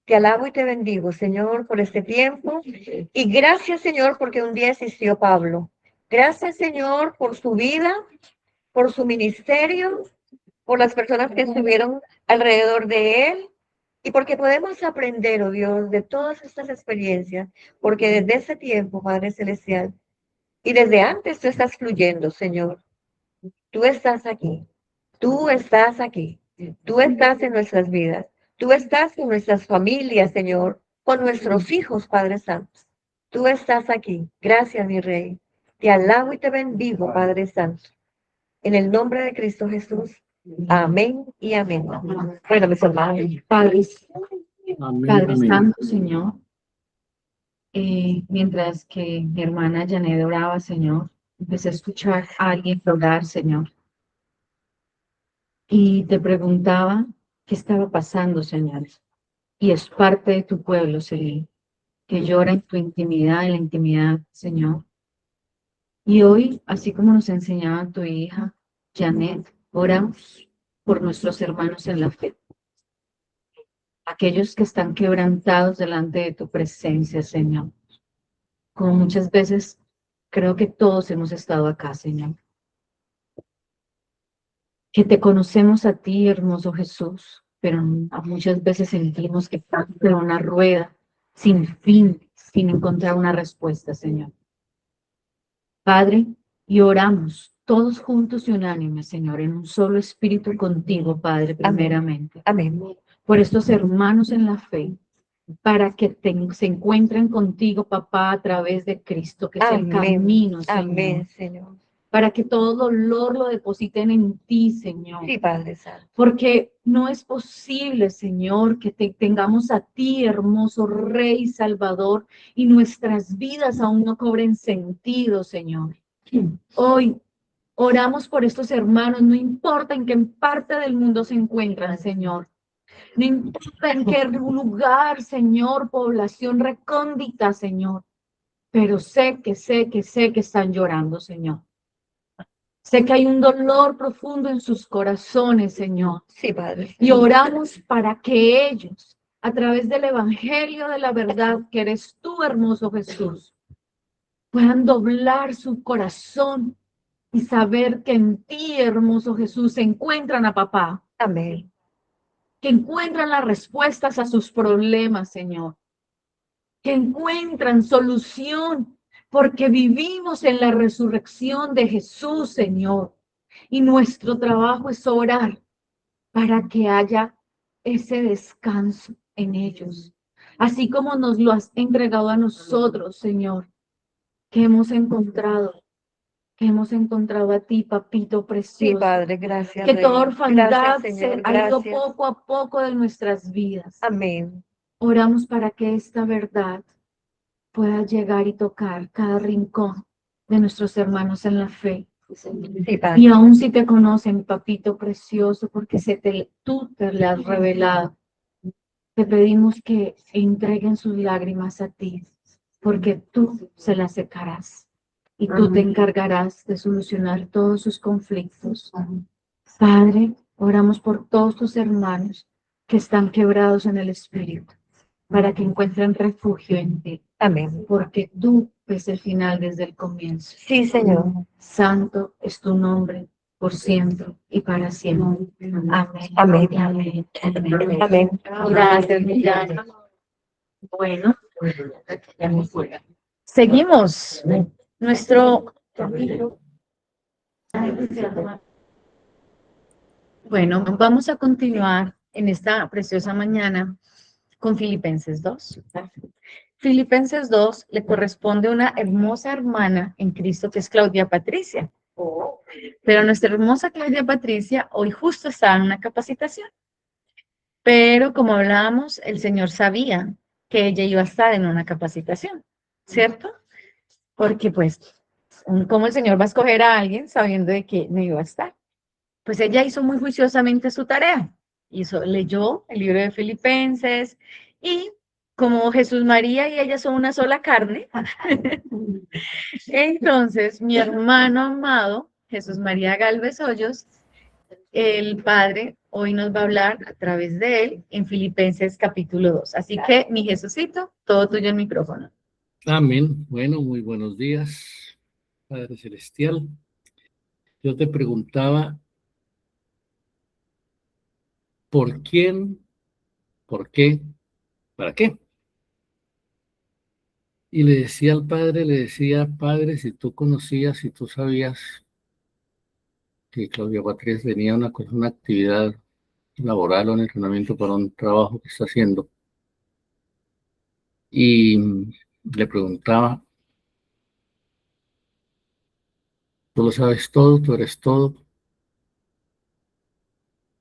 Te alabo y te bendigo, Señor, por este tiempo. Y gracias, Señor, porque un día existió Pablo. Gracias, Señor, por su vida, por su ministerio, por las personas que estuvieron alrededor de él. Y porque podemos aprender, oh Dios, de todas estas experiencias, porque desde ese tiempo, Padre Celestial, y desde antes tú estás fluyendo, Señor. Tú estás aquí. Tú estás aquí. Tú estás en nuestras vidas. Tú estás con nuestras familias, Señor, con nuestros hijos, Padre Santo. Tú estás aquí. Gracias, mi Rey. Te alabo y te bendigo, Padre Santo. En el nombre de Cristo Jesús. Amén y amén. Bueno, mis hermanos. Padre, Amén, Padre amén. Santo, Señor, mientras que mi hermana Janet oraba, Señor, empecé a escuchar a alguien orar, Señor, y te preguntaba qué estaba pasando, Señor. Y es parte de tu pueblo, Señor, que llora en tu intimidad, en la intimidad, Señor. Y hoy, así como nos enseñaba tu hija, Janet, oramos por nuestros hermanos en la fe, aquellos que están quebrantados delante de tu presencia, Señor. Como muchas veces creo que todos hemos estado acá, Señor. Que te conocemos a ti, hermoso Jesús, pero muchas veces sentimos que estamos en una rueda sin fin, sin encontrar una respuesta, Señor. Padre, y oramos todos juntos y unánimes, Señor, en un solo espíritu contigo, Padre, primeramente. Amén. Por estos hermanos en la fe, para que se encuentren contigo, papá, a través de Cristo, que es el camino, Señor. Amén, Señor. Para que todo dolor lo depositen en ti, Señor. Sí, Padre Santo. Porque no es posible, Señor, que tengamos a ti, hermoso Rey Salvador, y nuestras vidas aún no cobren sentido, Señor. Hoy oramos por estos hermanos, no importa en qué parte del mundo se encuentran, Señor. No importa en qué lugar, Señor, población recóndita, Señor. Pero sé que están llorando, Señor. Sé que hay un dolor profundo en sus corazones, Señor. Sí, Padre. Y oramos para que ellos, a través del Evangelio de la verdad, que eres tú, hermoso Jesús, puedan doblar su corazón y saber que en ti, hermoso Jesús, se encuentran a papá. Amén. Que encuentran las respuestas a sus problemas, Señor. Que encuentran solución, porque vivimos en la resurrección de Jesús, Señor. Y nuestro trabajo es orar para que haya ese descanso en ellos. Así como nos lo has entregado a nosotros, Señor, que hemos encontrado a ti, papito precioso. Sí, Padre, gracias. Que toda Rey. orfandad Gracias, se Señor. ha ido Gracias. poco a poco de nuestras vidas. Amén. Oramos para que esta verdad pueda llegar y tocar cada rincón de nuestros hermanos en la fe. Sí, Padre. Y aún si te conocen, papito precioso, porque tú te le has revelado, te pedimos que entreguen sus lágrimas a ti, porque tú se las secarás y tú te encargarás de solucionar todos sus conflictos. Padre, oramos por todos tus hermanos que están quebrados en el espíritu, para que encuentren refugio en ti. Amén. Porque tú ves el final desde el comienzo. Sí, Señor. Santo es tu nombre por siempre y para siempre. Amén. Amén. Amén. Amén. Amén. Gracias, Millán. Bueno, seguimos. Nuestro. Bueno, vamos a continuar en esta preciosa mañana con Filipenses 2. Filipenses 2 le corresponde a una hermosa hermana en Cristo que es Claudia Patricia. Pero nuestra hermosa Claudia Patricia hoy justo está en una capacitación. Pero como hablábamos, el Señor sabía que ella iba a estar en una capacitación, ¿cierto? Porque pues, ¿cómo el Señor va a escoger a alguien sabiendo de que no iba a estar? Pues ella hizo muy juiciosamente su tarea. Leyó el libro de Filipenses y como Jesús María y ella son una sola carne, entonces mi hermano amado, Jesús María Galvez Hoyos, el Padre hoy nos va a hablar a través de él en Filipenses capítulo 2. Así que, mi Jesucito, todo tuyo el micrófono. Amén. Bueno, muy buenos días, Padre Celestial. Yo te preguntaba, ¿por quién? ¿Por qué? ¿Para qué? Y le decía al Padre, Padre, si tú conocías, si tú sabías que Claudia Patricia tenía una actividad laboral o un entrenamiento para un trabajo que está haciendo, y le preguntaba, tú lo sabes todo, tú eres todo,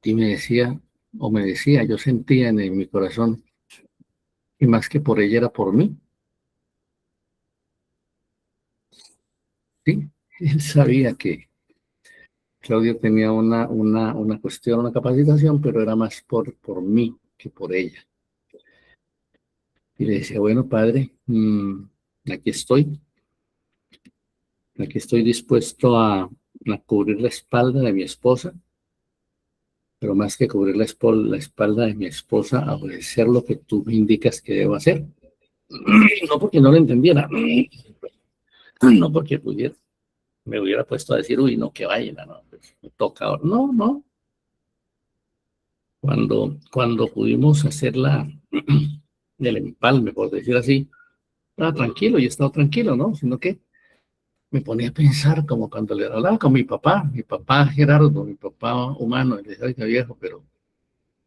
y me decía, yo sentía en mi corazón, y más que por ella era por mí, Sí, él sabía que Claudia tenía una cuestión, una capacitación, pero era más por mí que por ella. Y le decía, bueno, padre, aquí estoy dispuesto a cubrir la espalda de mi esposa, pero más que cubrir la espalda de mi esposa, a obedecer lo que tú me indicas que debo hacer. No porque no lo entendiera, no porque me hubiera puesto a decir, uy, no, que vayan, no, pues, me toca ahora. No, no. Cuando pudimos hacer el empalme, por decir así, estaba tranquilo y he estado tranquilo, ¿no? Sino que me ponía a pensar como cuando le hablaba con mi papá Gerardo, mi papá humano, y le decía, oiga viejo, pero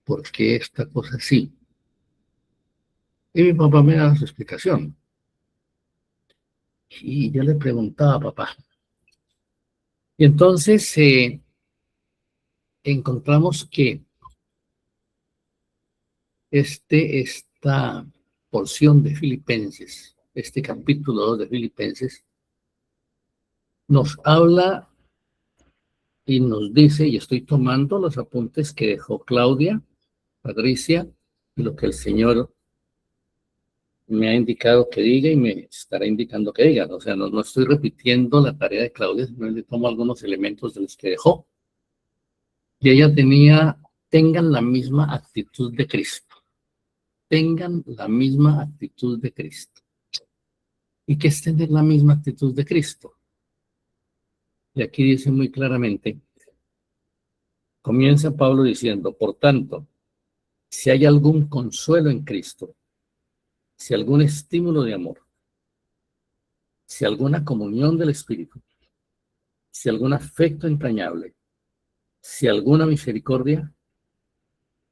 ¿por qué esta cosa así? Y mi papá me daba su explicación. Y yo le preguntaba a papá. Y entonces encontramos que esta porción de Filipenses, este capítulo 2 de Filipenses, nos habla y nos dice, y estoy tomando los apuntes que dejó Claudia, Patricia, y lo que el Señor me ha indicado que diga y me estará indicando que diga. O sea, no estoy repitiendo la tarea de Claudia, simplemente tomo algunos elementos de los que dejó. Y ella tengan la misma actitud de Cristo. Tengan la misma actitud de Cristo. ¿Y qué es tener la misma actitud de Cristo? Y aquí dice muy claramente, comienza Pablo diciendo, por tanto, si hay algún consuelo en Cristo, si algún estímulo de amor, si alguna comunión del Espíritu, si algún afecto entrañable, si alguna misericordia,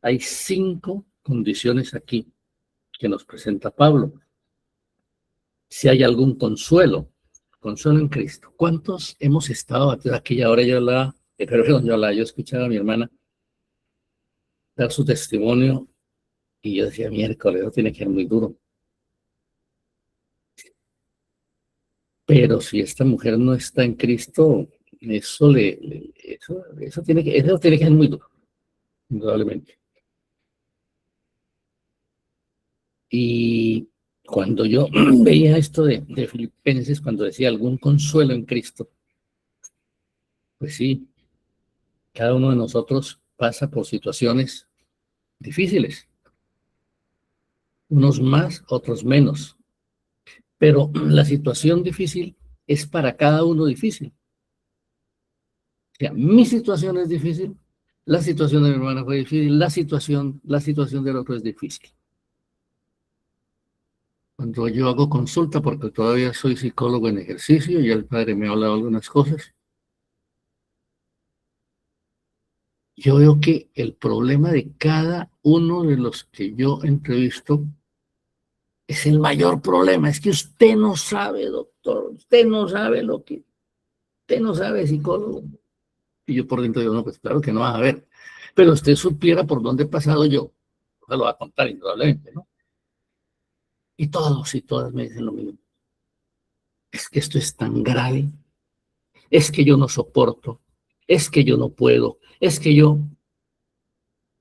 hay 5 condiciones aquí que nos presenta Pablo. Si hay algún consuelo en Cristo. ¿Cuántos hemos estado aquí? Y ahora yo escuchaba a mi hermana dar su testimonio y yo decía, miércoles, eso tiene que ser muy duro. Pero si esta mujer no está en Cristo, eso tiene que ser muy duro, indudablemente. Y cuando yo veía esto de Filipenses, cuando decía algún consuelo en Cristo, pues sí, cada uno de nosotros pasa por situaciones difíciles, unos más, otros menos, pero la situación difícil es para cada uno difícil. O sea, mi situación es difícil, la situación de mi hermana fue difícil, la situación del otro es difícil. Cuando yo hago consulta, porque todavía soy psicólogo en ejercicio, y el padre me ha hablado algunas cosas, yo veo que el problema de cada uno de los que yo entrevisto es el mayor problema. Es que usted no sabe, doctor, usted no sabe usted no sabe, psicólogo. Y yo por dentro digo, no, pues claro que no vas a ver. Pero usted supiera por dónde he pasado yo, se lo va a contar indudablemente, ¿no? Y todos y todas me dicen lo mismo. Es que esto es tan grave, es que yo no soporto, es que yo no puedo, es que yo...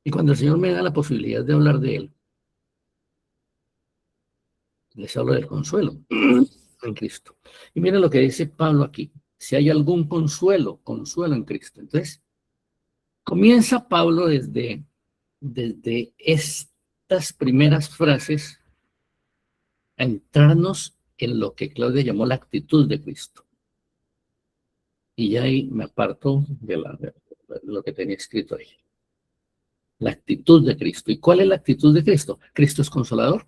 Y cuando el Señor me da la posibilidad de hablar de Él, les hablo del consuelo en Cristo. Y miren lo que dice Pablo aquí. Si hay algún consuelo en Cristo. Entonces, comienza Pablo desde estas primeras frases a entrarnos en lo que Claudia llamó la actitud de Cristo. Y ya ahí me aparto de lo que tenía escrito ahí. La actitud de Cristo. ¿Y cuál es la actitud de Cristo? Cristo es consolador.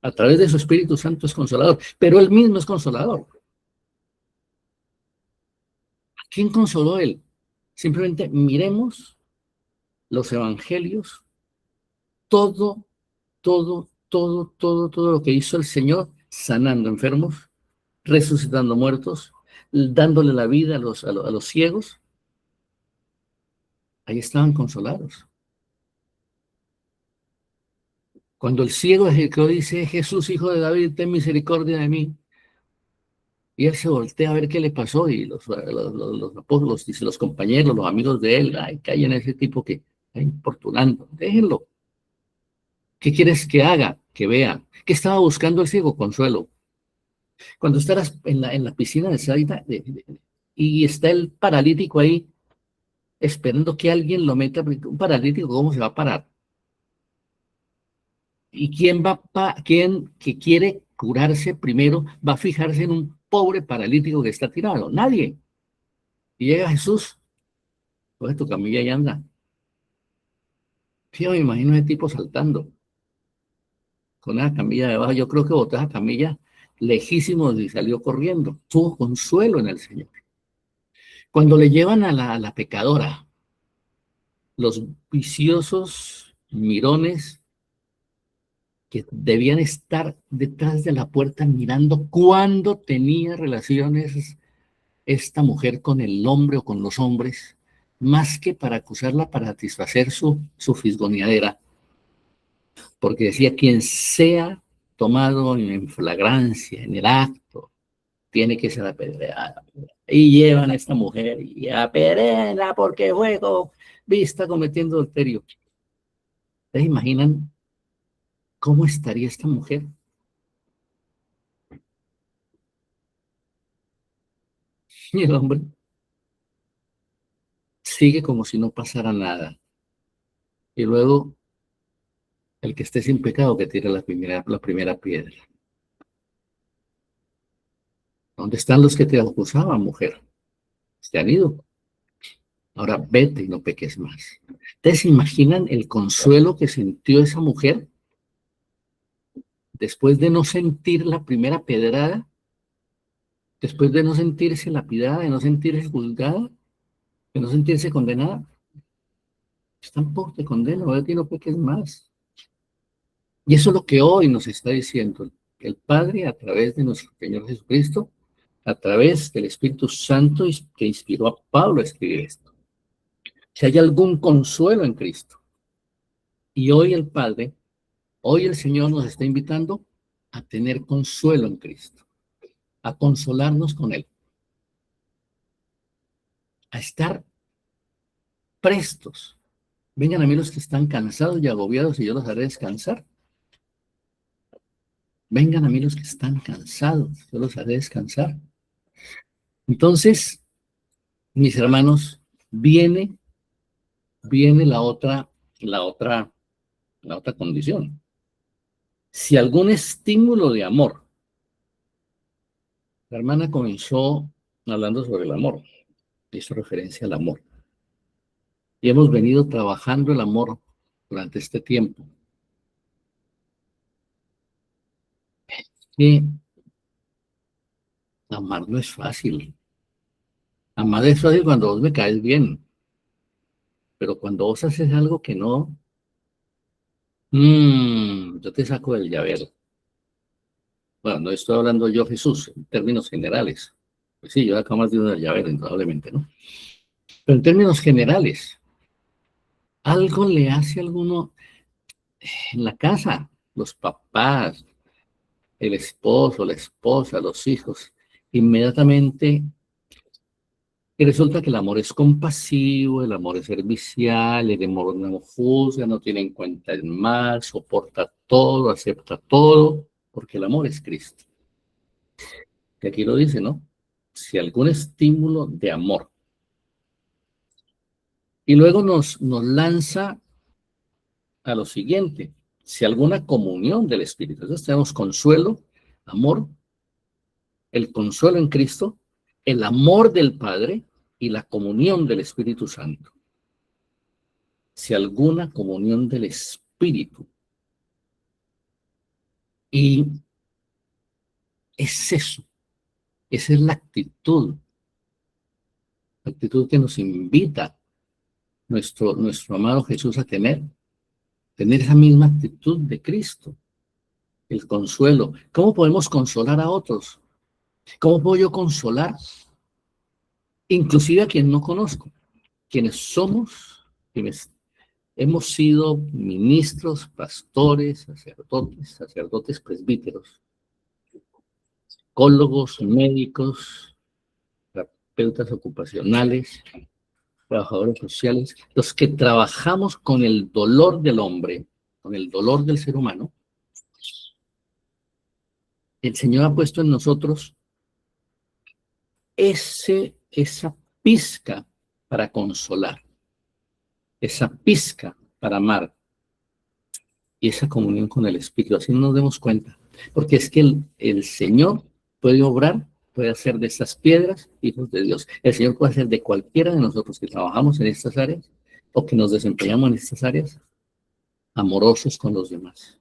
A través de su Espíritu Santo es consolador, pero Él mismo es consolador. ¿A quién consoló Él? Simplemente miremos los evangelios, todo lo que hizo el Señor, sanando enfermos, resucitando muertos, dándole la vida a los ciegos. Ahí estaban consolados. Cuando el ciego de Jericó dice, Jesús, hijo de David, ten misericordia de mí. Y él se voltea a ver qué le pasó y apóstoles, dice, los compañeros, los amigos de él, ay, callen a ese tipo que está importunando, déjenlo. ¿Qué quieres que haga? Que vea. ¿Qué estaba buscando el ciego? Consuelo. Cuando estarás en la piscina de Saida y está el paralítico ahí esperando que alguien lo meta, porque un paralítico, ¿cómo se va a parar? ¿Y quién que quiere curarse primero va a fijarse en un pobre paralítico que está tirado? Nadie. Y llega Jesús, coge tu camilla y anda. Yo me imagino a ese tipo saltando con una camilla debajo. Yo creo que botó esa camilla lejísimos y salió corriendo. Tuvo consuelo en el Señor. Cuando le llevan a la pecadora, los viciosos mirones que debían estar detrás de la puerta mirando cuándo tenía relaciones esta mujer con el hombre o con los hombres, más que para acusarla para satisfacer su fisgoneadera, porque decía, quien sea tomado en flagrancia, en el acto, tiene que ser apedreada. Y llevan a esta mujer y apedréenla porque fue vista cometiendo adulterio. ¿Ustedes imaginan cómo estaría esta mujer? Y el hombre sigue como si no pasara nada. Y luego, el que esté sin pecado, que tire la primera piedra. ¿Dónde están los que te acusaban, mujer? Se han ido. Ahora vete y no peques más. ¿Ustedes se imaginan el consuelo que sintió esa mujer después de no sentir la primera pedrada? Después de no sentirse lapidada, de no sentirse juzgada, de no sentirse condenada. Tampoco te condeno, vete y no peques más. Y eso es lo que hoy nos está diciendo el Padre a través de nuestro Señor Jesucristo, a través del Espíritu Santo que inspiró a Pablo a escribir esto. Si hay algún consuelo en Cristo. Y hoy el Padre, hoy el Señor nos está invitando a tener consuelo en Cristo, a consolarnos con Él, a estar prestos. Vengan a mí los que están cansados y agobiados y yo los haré descansar. Vengan a mí los que están cansados, yo los haré descansar. Entonces, mis hermanos, viene la otra condición. Si algún estímulo de amor, la hermana comenzó hablando sobre el amor, hizo referencia al amor. Y hemos venido trabajando el amor durante este tiempo. Que amar no es fácil. Amar es fácil cuando vos me caes bien. Pero cuando vos haces algo que no, yo te saco del llavero. Bueno, no estoy hablando yo, Jesús, en términos generales. Pues sí, yo acabo más de uno del llavero, indudablemente, ¿no? Pero en términos generales, algo le hace a alguno en la casa, los papás, el esposo, la esposa, los hijos, inmediatamente. Y resulta que el amor es compasivo, el amor es servicial, el amor no juzga, no tiene en cuenta el mal, soporta todo, acepta todo, porque el amor es Cristo. Que aquí lo dice, ¿no? Si algún estímulo de amor. Y luego nos lanza a lo siguiente, si alguna comunión del Espíritu. Entonces tenemos consuelo, amor, el consuelo en Cristo, el amor del Padre y la comunión del Espíritu Santo. Si alguna comunión del Espíritu. Y es eso, esa es la actitud que nos invita nuestro amado Jesús a tener esa misma actitud de Cristo, el consuelo. ¿Cómo podemos consolar a otros? ¿Cómo puedo yo consolar inclusive a quien no conozco? Quienes somos, quienes hemos sido ministros, pastores, sacerdotes, presbíteros. psicólogos, médicos, terapeutas ocupacionales, trabajadores sociales, los que trabajamos con el dolor del hombre, con el dolor del ser humano, el Señor ha puesto en nosotros esa pizca para consolar, esa pizca para amar y esa comunión con el Espíritu. Así no nos demos cuenta, porque es que el Señor puede obrar, puede hacer de estas piedras hijos de Dios. El Señor puede hacer de cualquiera de nosotros que trabajamos en estas áreas o que nos desempeñamos en estas áreas, amorosos con los demás.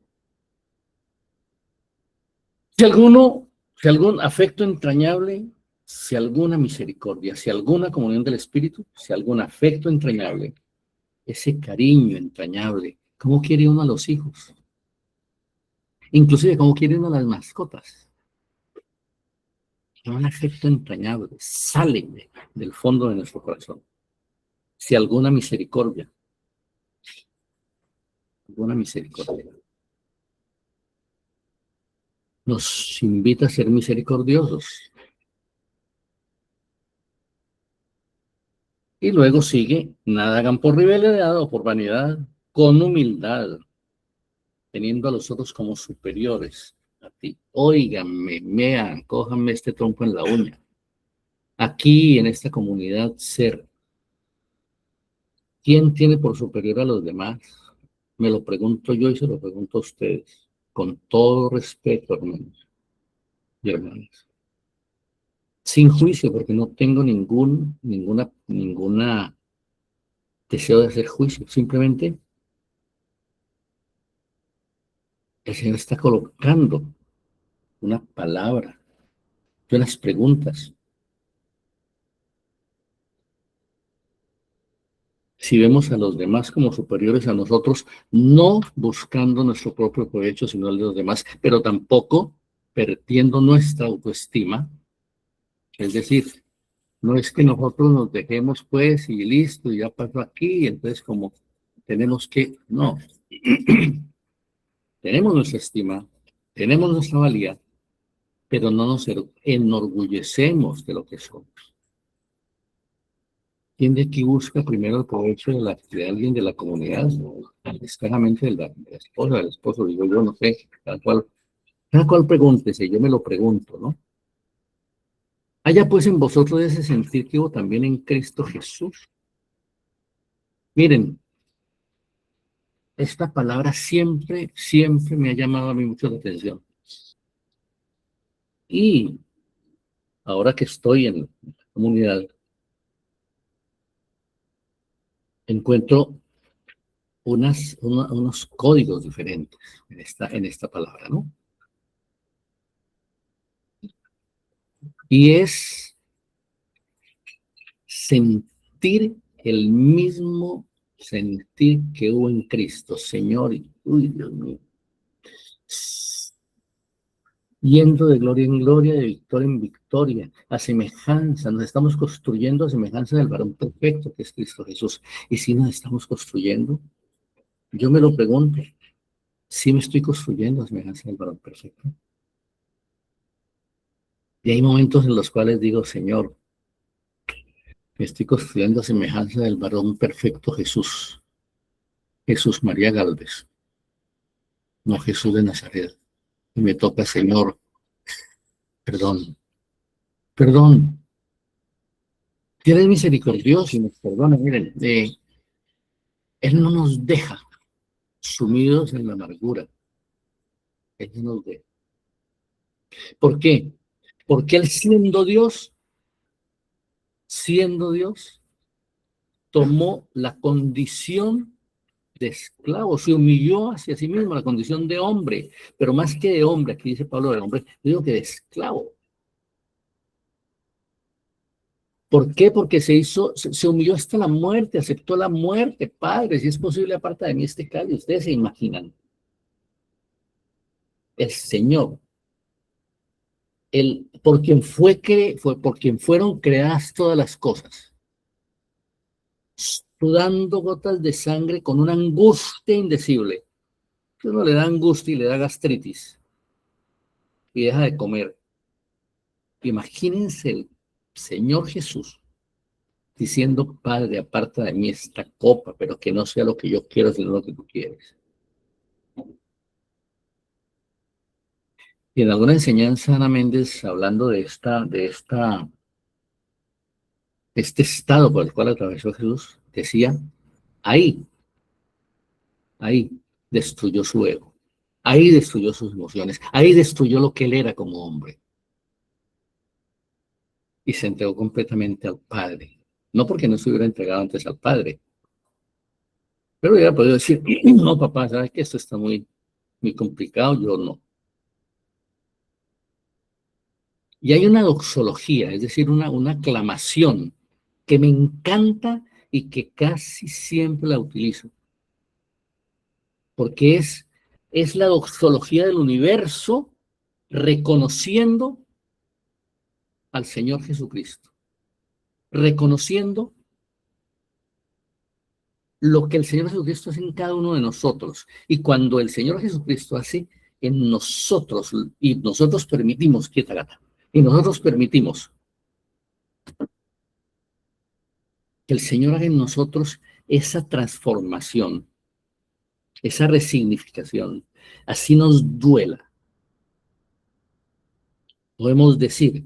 Si algún afecto entrañable, si alguna misericordia, si alguna comunión del Espíritu, si algún afecto entrañable, ese cariño entrañable, ¿cómo quiere uno a los hijos? Inclusive, ¿cómo quiere uno a las mascotas? Un afecto entrañable sale del fondo de nuestro corazón. Si alguna misericordia, nos invita a ser misericordiosos. Y luego sigue, nada hagan por rivalidad o por vanidad, con humildad, teniendo a los otros como superiores a ti. Óiganme, vean, cójanme este tronco en la uña. Aquí, en esta comunidad, ¿quién tiene por superior a los demás? Me lo pregunto yo y se lo pregunto a ustedes, con todo respeto, hermanos y hermanas. Sin juicio, porque no tengo ninguna deseo de hacer juicio. Simplemente el Señor está colocando una palabra, unas preguntas. Si vemos a los demás como superiores a nosotros, no buscando nuestro propio provecho, sino el de los demás, pero tampoco perdiendo nuestra autoestima, es decir, no es que nosotros nos dejemos pues y listo, y ya pasó aquí, y entonces como tenemos que, no, tenemos nuestra estima, tenemos nuestra valía, pero no nos enorgullecemos de lo que somos. ¿Quién de aquí busca primero el provecho de alguien de la comunidad? Es claramente de la esposa, del esposo, digo yo, no sé, cada cual pregúntese, yo me lo pregunto, ¿no? Haya pues en vosotros ese sentir que hubo también en Cristo Jesús. Miren, esta palabra siempre me ha llamado a mí mucho la atención. Y ahora que estoy en la comunidad, encuentro unos códigos diferentes en esta palabra, ¿no? Y es sentir el mismo sentir que hubo en Cristo, Señor. Uy, Dios mío. Yendo de gloria en gloria, de victoria en victoria, a semejanza, nos estamos construyendo a semejanza del varón perfecto que es Cristo Jesús. Y si nos estamos construyendo, yo me lo pregunto, ¿sí me estoy construyendo a semejanza del varón perfecto? Y hay momentos en los cuales digo, Señor, me estoy construyendo a semejanza del varón perfecto Jesús, Jesús María Gálvez, no Jesús de Nazaret. Y me toca, Señor, perdón. Si eres misericordioso y nos perdona, miren, Él no nos deja sumidos en la amargura. Él no nos deja. ¿Por qué? Porque Él siendo Dios, tomó la condición de esclavo, se humilló hacia sí mismo, la condición de hombre, pero más que de hombre, aquí dice Pablo de hombre, digo que de esclavo. ¿Por qué? Porque se humilló hasta la muerte, aceptó la muerte. Padre, si es posible, aparta de mí este cáliz. Ustedes se imaginan. El Señor, por quien por quien fueron creadas todas las cosas, sudando gotas de sangre con una angustia indecible. Que uno le da angustia y le da gastritis y deja de comer. Imagínense el Señor Jesús diciendo, Padre, aparta de mí esta copa, pero que no sea lo que yo quiero, sino lo que tú quieres. Y en alguna enseñanza, Ana Méndez, hablando de este estado por el cual atravesó Jesús, decía, ahí destruyó su ego, ahí destruyó sus emociones, ahí destruyó lo que él era como hombre. Y se entregó completamente al Padre. No porque no se hubiera entregado antes al Padre, pero hubiera podido decir, no, papá, sabes que esto está muy complicado, yo no. Y hay una doxología, es decir, una aclamación que me encanta y que casi siempre la utilizo, porque es la doxología del universo reconociendo al Señor Jesucristo, reconociendo lo que el Señor Jesucristo hace en cada uno de nosotros. Y cuando el Señor Jesucristo hace en nosotros, y nosotros permitimos, quieta gata, y nosotros permitimos que el Señor haga en nosotros esa transformación, esa resignificación, así nos duela. Podemos decir,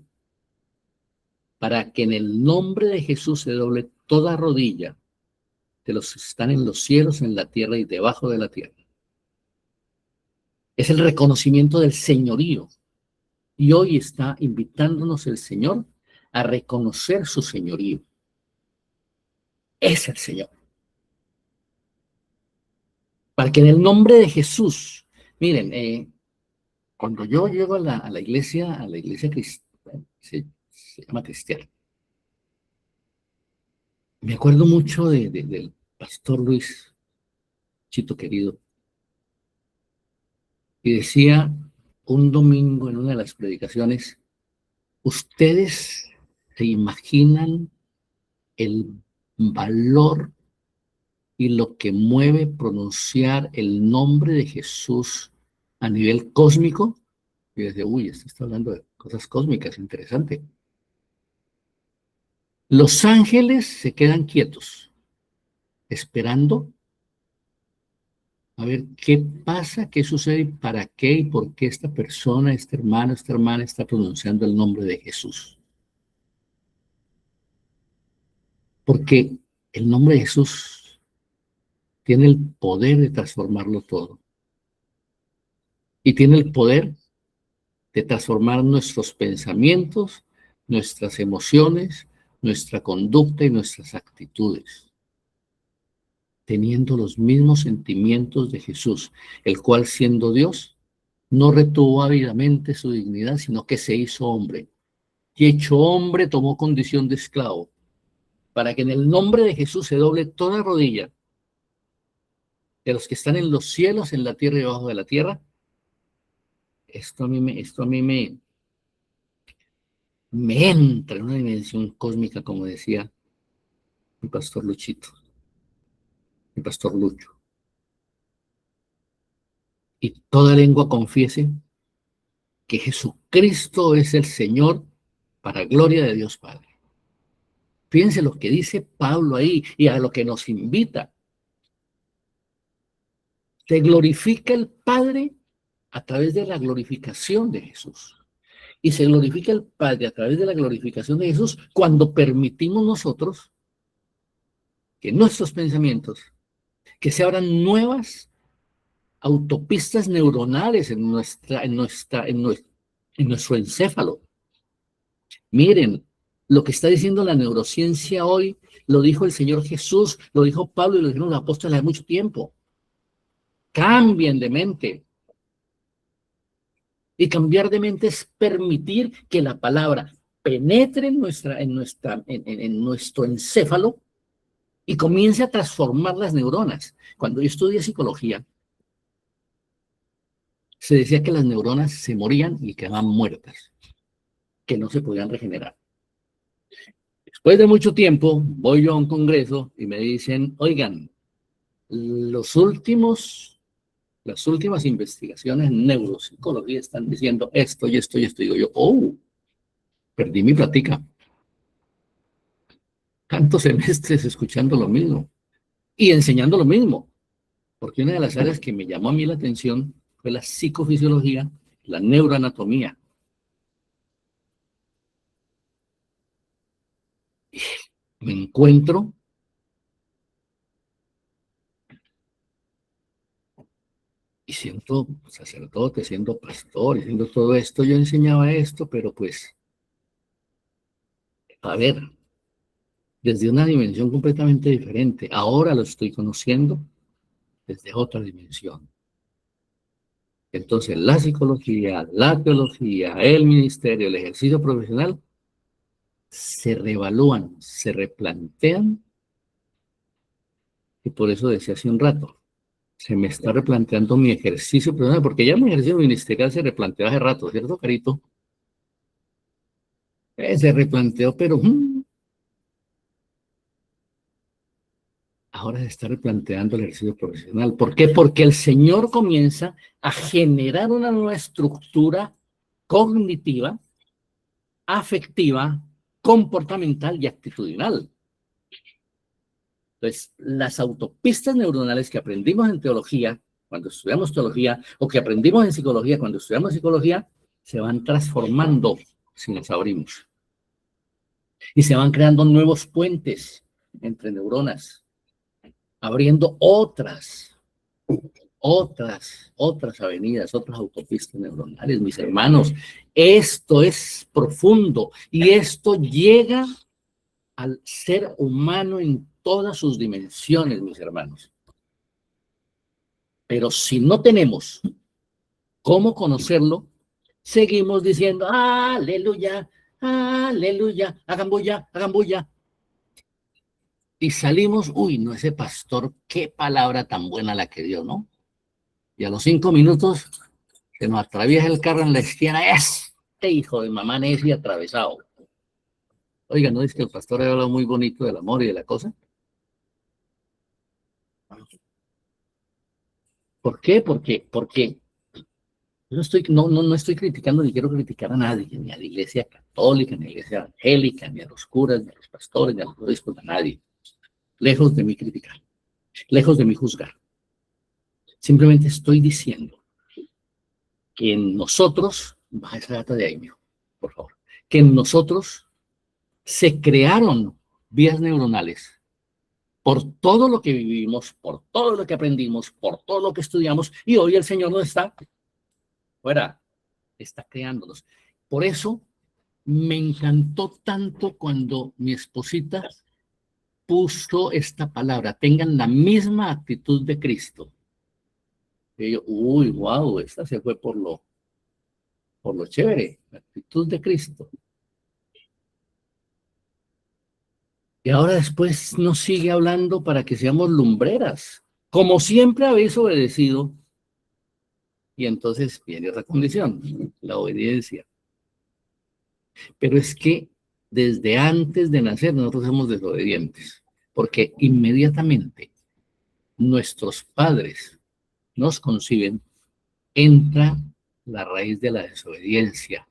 para que en el nombre de Jesús se doble toda rodilla de los que están en los cielos, en la tierra y debajo de la tierra. Es el reconocimiento del señorío. Y hoy está invitándonos el Señor a reconocer su señorío. Es el Señor. Para que en el nombre de Jesús, miren, cuando yo llego a la iglesia cristiana, se llama cristiana, me acuerdo mucho del pastor Luis, Chito querido, y decía un domingo en una de las predicaciones, ustedes se imaginan el valor y lo que mueve pronunciar el nombre de Jesús a nivel cósmico. Y desde, uy, esto está hablando de cosas cósmicas, interesante. Los ángeles se quedan quietos, esperando a ver qué pasa, qué sucede, y para qué y por qué esta persona, este hermano, esta hermana está pronunciando el nombre de Jesús. Porque el nombre de Jesús tiene el poder de transformarlo todo. Y tiene el poder de transformar nuestros pensamientos, nuestras emociones, nuestra conducta y nuestras actitudes, teniendo los mismos sentimientos de Jesús, el cual, siendo Dios, no retuvo ávidamente su dignidad, sino que se hizo hombre. Y hecho hombre, tomó condición de esclavo, para que en el nombre de Jesús se doble toda rodilla de los que están en los cielos, en la tierra y debajo de la tierra. Esto a mí me entra en una dimensión cósmica, como decía mi pastor Luchito, mi pastor Lucho. Y toda lengua confiese que Jesucristo es el Señor, para gloria de Dios Padre. Fíjense lo que dice Pablo ahí y a lo que nos invita. Se glorifica el Padre a través de la glorificación de Jesús. Y se glorifica el Padre a través de la glorificación de Jesús cuando permitimos nosotros que nuestros pensamientos, que se abran nuevas autopistas neuronales en nuestro encéfalo. Miren, lo que está diciendo la neurociencia hoy, lo dijo el Señor Jesús, lo dijo Pablo y lo dijeron los apóstoles hace mucho tiempo. Cambien de mente. Y cambiar de mente es permitir que la palabra penetre en nuestro encéfalo y comience a transformar las neuronas. Cuando yo estudié psicología, se decía que las neuronas se morían y quedaban muertas, que no se podían regenerar. Después de mucho tiempo, voy yo a un congreso y me dicen, oigan, las últimas investigaciones en neuropsicología están diciendo esto y esto y esto. Y digo yo, oh, Perdí mi plática. Tantos semestres escuchando lo mismo y enseñando lo mismo. Porque una de las áreas que me llamó a mí la atención fue la psicofisiología, la neuroanatomía. Me encuentro y siendo sacerdote, siendo pastor, y siendo todo esto, yo enseñaba esto, pero pues, a ver, desde una dimensión completamente diferente. Ahora lo estoy conociendo desde otra dimensión. Entonces, la psicología, la teología, el ministerio, el ejercicio profesional, se reevalúan, se replantean, y por eso decía hace un rato, se me está replanteando mi ejercicio profesional, porque ya mi ejercicio ministerial se replanteó hace rato, ¿cierto, Carito? Se replanteó, pero ahora se está replanteando el ejercicio profesional. ¿Por qué? Porque el Señor comienza a generar una nueva estructura cognitiva, afectiva, comportamental y actitudinal. Entonces, las autopistas neuronales que aprendimos en teología, cuando estudiamos teología, o que aprendimos en psicología, cuando estudiamos psicología, se van transformando si nos abrimos. Y se van creando nuevos puentes entre neuronas, abriendo otras avenidas, otras autopistas neuronales, mis hermanos. Esto es profundo y esto llega al ser humano en todas sus dimensiones, mis hermanos. Pero si no tenemos cómo conocerlo, seguimos diciendo, aleluya, aleluya, hagan bulla, hagan bulla. Y salimos, uy, no, ese pastor, qué palabra tan buena la que dio, ¿no? Y a los 5 minutos se nos atraviesa el carro en la esquina, este hijo de mamá necia atravesado. Oiga, ¿no es que el pastor ha hablado muy bonito del amor y de la cosa? ¿Por qué? Porque no estoy criticando ni quiero criticar a nadie, ni a la iglesia católica, ni a la iglesia evangélica, ni a los curas, ni a los pastores, ni a los obispos, a nadie. Lejos de mí criticar, lejos de mí juzgar. Simplemente estoy diciendo que en nosotros, baja esa data de ahí, mijo, por favor, que en nosotros se crearon vías neuronales por todo lo que vivimos, por todo lo que aprendimos, por todo lo que estudiamos, y hoy el Señor no está fuera, está creándolos. Por eso me encantó tanto cuando mi esposita puso esta palabra, tengan la misma actitud de Cristo. Y yo, uy, wow, esta se fue por lo chévere, la actitud de Cristo. Y ahora después nos sigue hablando para que seamos lumbreras, como siempre habéis obedecido. Y entonces viene otra condición, la obediencia. Pero es que desde antes de nacer nosotros somos desobedientes, porque inmediatamente nuestros padres nos conciben, entra la raíz de la desobediencia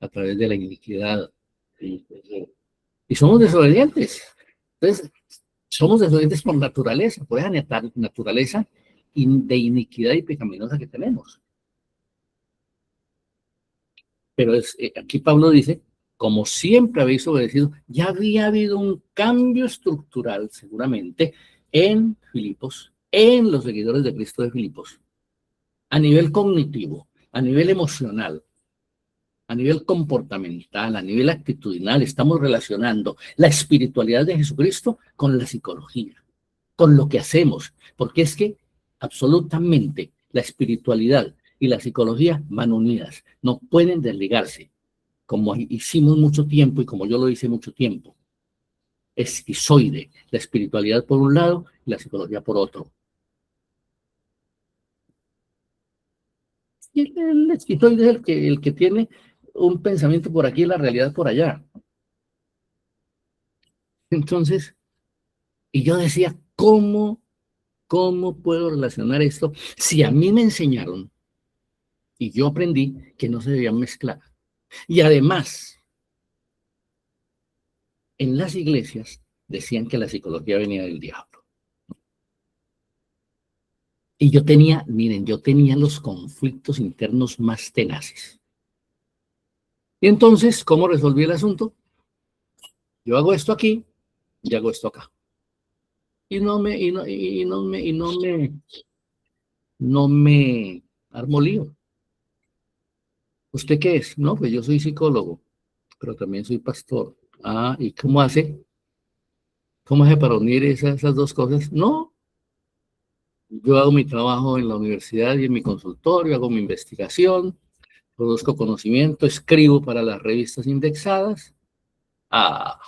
a través de la iniquidad. Y somos desobedientes. Entonces, somos desobedientes por naturaleza, por esa naturaleza de iniquidad y pecaminosa que tenemos. Pero aquí Pablo dice, como siempre habéis obedecido, ya había habido un cambio estructural, seguramente, en Filipos, en los seguidores de Cristo de Filipos, a nivel cognitivo, a nivel emocional, a nivel comportamental, a nivel actitudinal. Estamos relacionando la espiritualidad de Jesucristo con la psicología, con lo que hacemos, porque es que absolutamente la espiritualidad y la psicología van unidas, no pueden desligarse, como hicimos mucho tiempo y como yo lo hice mucho tiempo. Esquizoide, la espiritualidad por un lado y la psicología por otro. Y el esquizoide es el que tiene un pensamiento por aquí y la realidad por allá. Entonces, y yo decía, ¿cómo puedo relacionar esto si a mí me enseñaron y yo aprendí que no se debían mezclar? Y además, en las iglesias decían que la psicología venía del diablo. Y yo tenía, miren, yo tenía los conflictos internos más tenaces. Y entonces, ¿cómo resolví el asunto? Yo hago esto aquí y hago esto acá. Y no me armo lío. ¿Usted qué es? No, pues yo soy psicólogo, pero también soy pastor. Ah, ¿y cómo hace? ¿Cómo hace para unir esas dos cosas? No, yo hago mi trabajo en la universidad y en mi consultorio, hago mi investigación, produzco conocimiento, escribo para las revistas indexadas. Ah,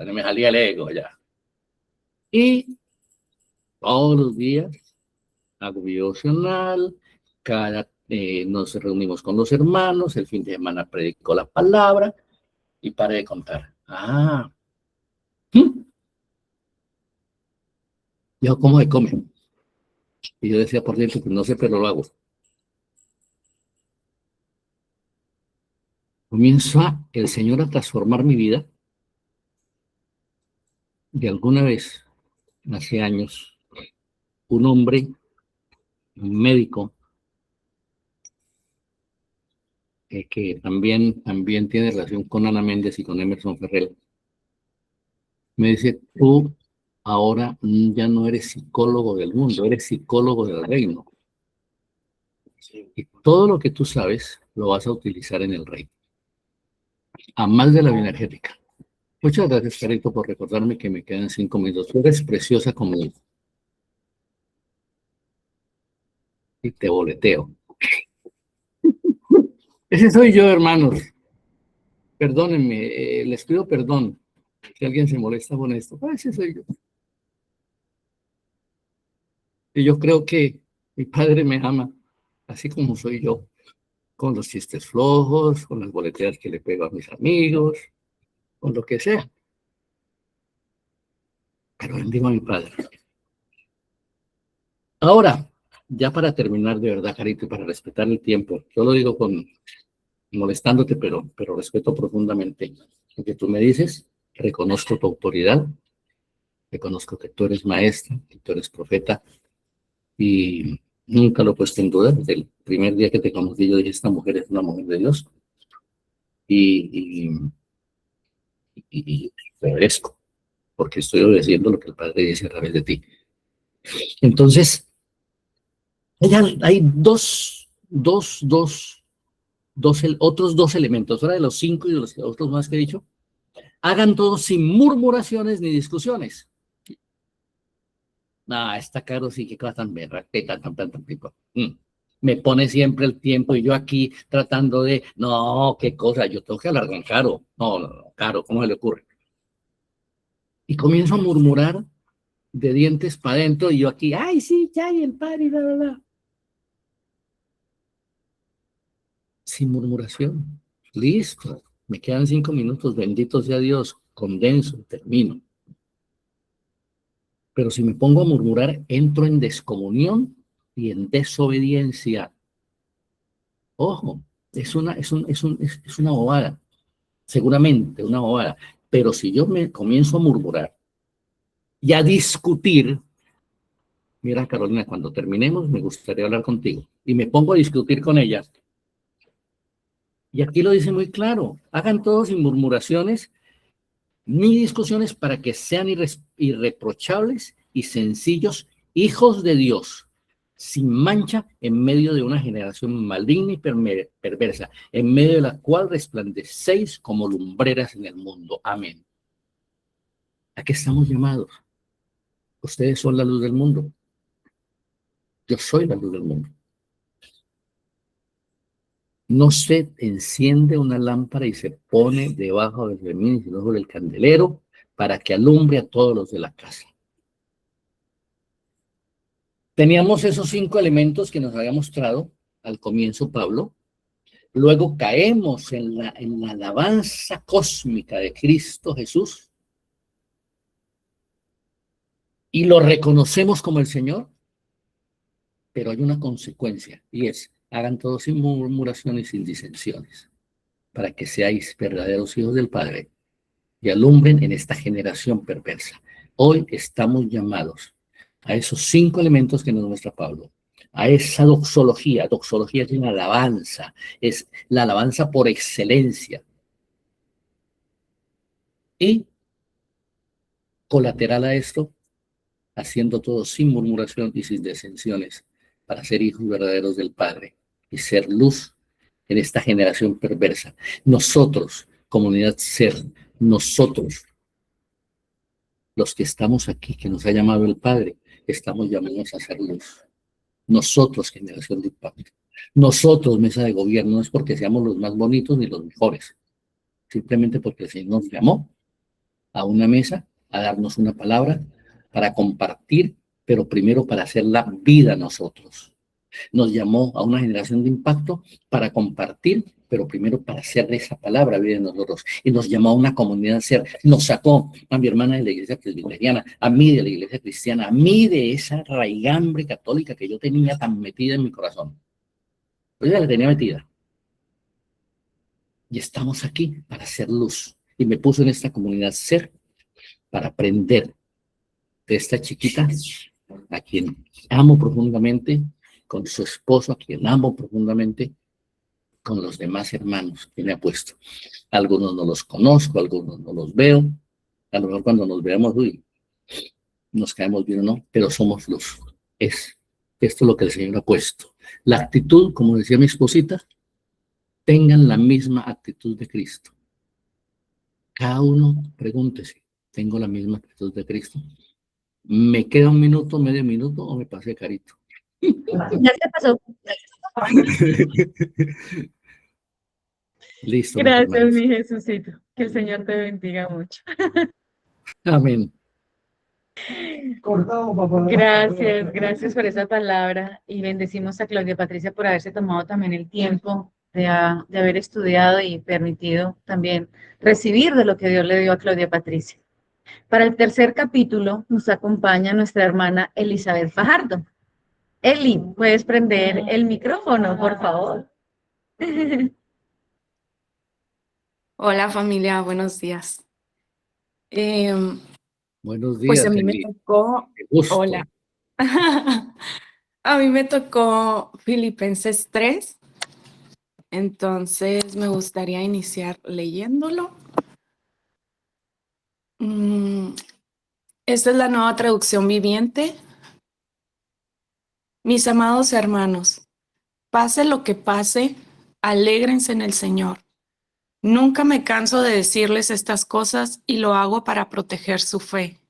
me salía el ego ya. Y todos los días hago mi devocional, nos reunimos con los hermanos, el fin de semana predico la palabra y paré de contar. Ah, yo cómo se come. Y yo decía por dentro, pues no sé, pero lo hago. Comienza el Señor a transformar mi vida. De alguna vez, hace años, un hombre, un médico, que también tiene relación con Ana Méndez y con Emerson Ferrer, me dice, tú ahora ya no eres psicólogo del mundo, eres psicólogo del reino. Y todo lo que tú sabes lo vas a utilizar en el reino. A más de la bioenergética. Muchas gracias, Carito, por recordarme que me quedan 5 minutos. Tú eres preciosa como yo. Y te boleteo. Ese soy yo, hermanos. Perdónenme, les pido perdón si alguien se molesta con esto. Ese soy yo. Y yo creo que mi padre me ama, así como soy yo, con los chistes flojos, con las boleteas que le pego a mis amigos, con lo que sea. Pero bendigo a mi padre. Ahora, ya para terminar de verdad, Carito, y para respetar el tiempo, yo lo digo molestándote, pero respeto profundamente lo que tú me dices, reconozco tu autoridad, reconozco que tú eres maestra, que tú eres profeta, y nunca lo he puesto en duda. Desde el primer día que te conocí, yo dije, esta mujer es una mujer de Dios, y, y, y te obedezco, porque estoy obedeciendo lo que el Padre dice a través de ti. Entonces, hay otros dos elementos, fuera de los 5 y de los otros más que he dicho. Hagan todo sin murmuraciones ni discusiones. Ah, está caro, sí, que cosa tan berraca, tan pico. Me pone siempre el tiempo y yo aquí tratando de, no, qué cosa, yo tengo que hablar con Caro. No, Caro, ¿cómo se le ocurre? Y comienzo a murmurar de dientes para adentro y yo aquí, ay, sí, ya, y el padre, bla, bla, bla. Sin murmuración. Listo. Me quedan 5 minutos, bendito sea Dios. Condenso, termino. Pero si me pongo a murmurar, entro en descomunión y en desobediencia. Ojo, es una bobada, seguramente una bobada. Pero si yo me comienzo a murmurar y a discutir, mira, Carolina, cuando terminemos me gustaría hablar contigo. Y me pongo a discutir con ella. Y aquí lo dice muy claro, hagan todo sin murmuraciones ni discusiones para que sean irreprochables y sencillos hijos de Dios, sin mancha en medio de una generación maligna y perversa, en medio de la cual resplandecéis como lumbreras en el mundo. Amén. ¿A qué estamos llamados? Ustedes son la luz del mundo. Yo soy la luz del mundo. No se enciende una lámpara y se pone debajo del remil, sino sobre el candelero para que alumbre a todos los de la casa. Teníamos esos 5 elementos que nos había mostrado al comienzo Pablo. Luego caemos en la alabanza cósmica de Cristo Jesús y lo reconocemos como el Señor, pero hay una consecuencia y es, hagan todo sin murmuraciones y sin disensiones, para que seáis verdaderos hijos del Padre y alumbren en esta generación perversa. Hoy estamos llamados a esos 5 elementos que nos muestra Pablo, a esa doxología. Doxología es una alabanza, es la alabanza por excelencia. Y colateral a esto, haciendo todo sin murmuración y sin disensiones, para ser hijos verdaderos del Padre y ser luz en esta generación perversa. Nosotros, comunidad Ser, nosotros, los que estamos aquí, que nos ha llamado el Padre, estamos llamados a ser luz. Nosotros, generación de impacto. Nosotros, mesa de gobierno, no es porque seamos los más bonitos ni los mejores, simplemente porque el Señor nos llamó a una mesa, a darnos una palabra, para compartir, pero primero para hacer la vida nosotros. Nos llamó a una generación de impacto para compartir, pero primero para hacer de esa palabra vida en nosotros. Y nos llamó a una comunidad Ser. Nos sacó a mi hermana de la iglesia presbiteriana, a mí de la iglesia cristiana, a mí de esa raigambre católica que yo tenía tan metida en mi corazón. Pues ya la tenía metida. Y estamos aquí para hacer luz. Y me puso en esta comunidad Ser para aprender de esta chiquita a quien amo profundamente, con su esposo a quien amo profundamente, con los demás hermanos que me ha puesto. Algunos no los conozco, algunos no los veo, a lo mejor cuando nos veamos, uy, nos caemos bien o no, pero somos luz. Esto es lo que el Señor ha puesto. La actitud, como decía mi esposita, tengan la misma actitud de Cristo. Cada uno pregúntese, ¿tengo la misma actitud de Cristo? ¿Me queda un minuto, medio minuto o me pasé carito? Ya se pasó. Listo. Gracias, mi Jesucito. Que el Señor te bendiga mucho. Amén. Gracias por esa palabra y bendecimos a Claudia Patricia por haberse tomado también el tiempo de haber estudiado y permitido también recibir de lo que Dios le dio a Claudia Patricia. Para el tercer capítulo nos acompaña nuestra hermana Elizabeth Fajardo. Eli, ¿puedes prender el micrófono, por favor? Hola familia, buenos días. Buenos días. Pues a mí me tocó, hola, a mí me tocó Filipenses 3, entonces me gustaría iniciar leyéndolo. Esta es la nueva traducción viviente. Mis amados hermanos, pase lo que pase, alégrense en el Señor. Nunca me canso de decirles estas cosas y lo hago para proteger su fe.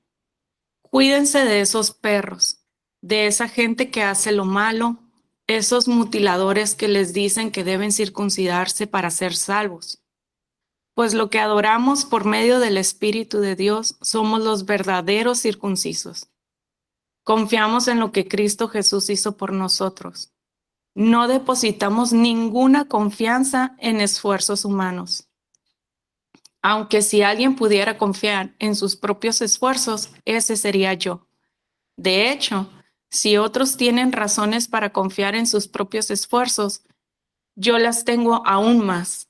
Cuídense de esos perros, de esa gente que hace lo malo, esos mutiladores que les dicen que deben circuncidarse para ser salvos. Pues lo que adoramos por medio del Espíritu de Dios somos los verdaderos circuncisos. Confiamos en lo que Cristo Jesús hizo por nosotros. No depositamos ninguna confianza en esfuerzos humanos. Aunque si alguien pudiera confiar en sus propios esfuerzos, ese sería yo. De hecho, si otros tienen razones para confiar en sus propios esfuerzos, yo las tengo aún más.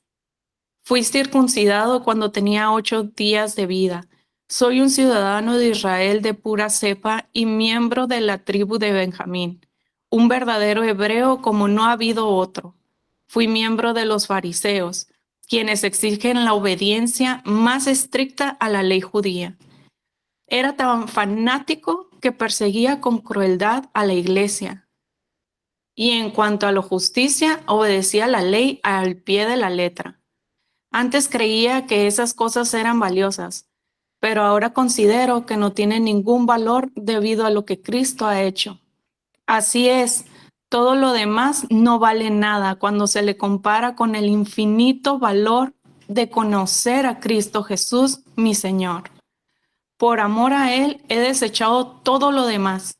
Fui circuncidado cuando tenía 8 días de vida. Soy un ciudadano de Israel de pura cepa y miembro de la tribu de Benjamín, un verdadero hebreo como no ha habido otro. Fui miembro de los fariseos, quienes exigen la obediencia más estricta a la ley judía. Era tan fanático que perseguía con crueldad a la iglesia. Y en cuanto a la justicia, obedecía la ley al pie de la letra. Antes creía que esas cosas eran valiosas, pero ahora considero que no tienen ningún valor debido a lo que Cristo ha hecho. Así es, todo lo demás no vale nada cuando se le compara con el infinito valor de conocer a Cristo Jesús, mi Señor. Por amor a Él he desechado todo lo demás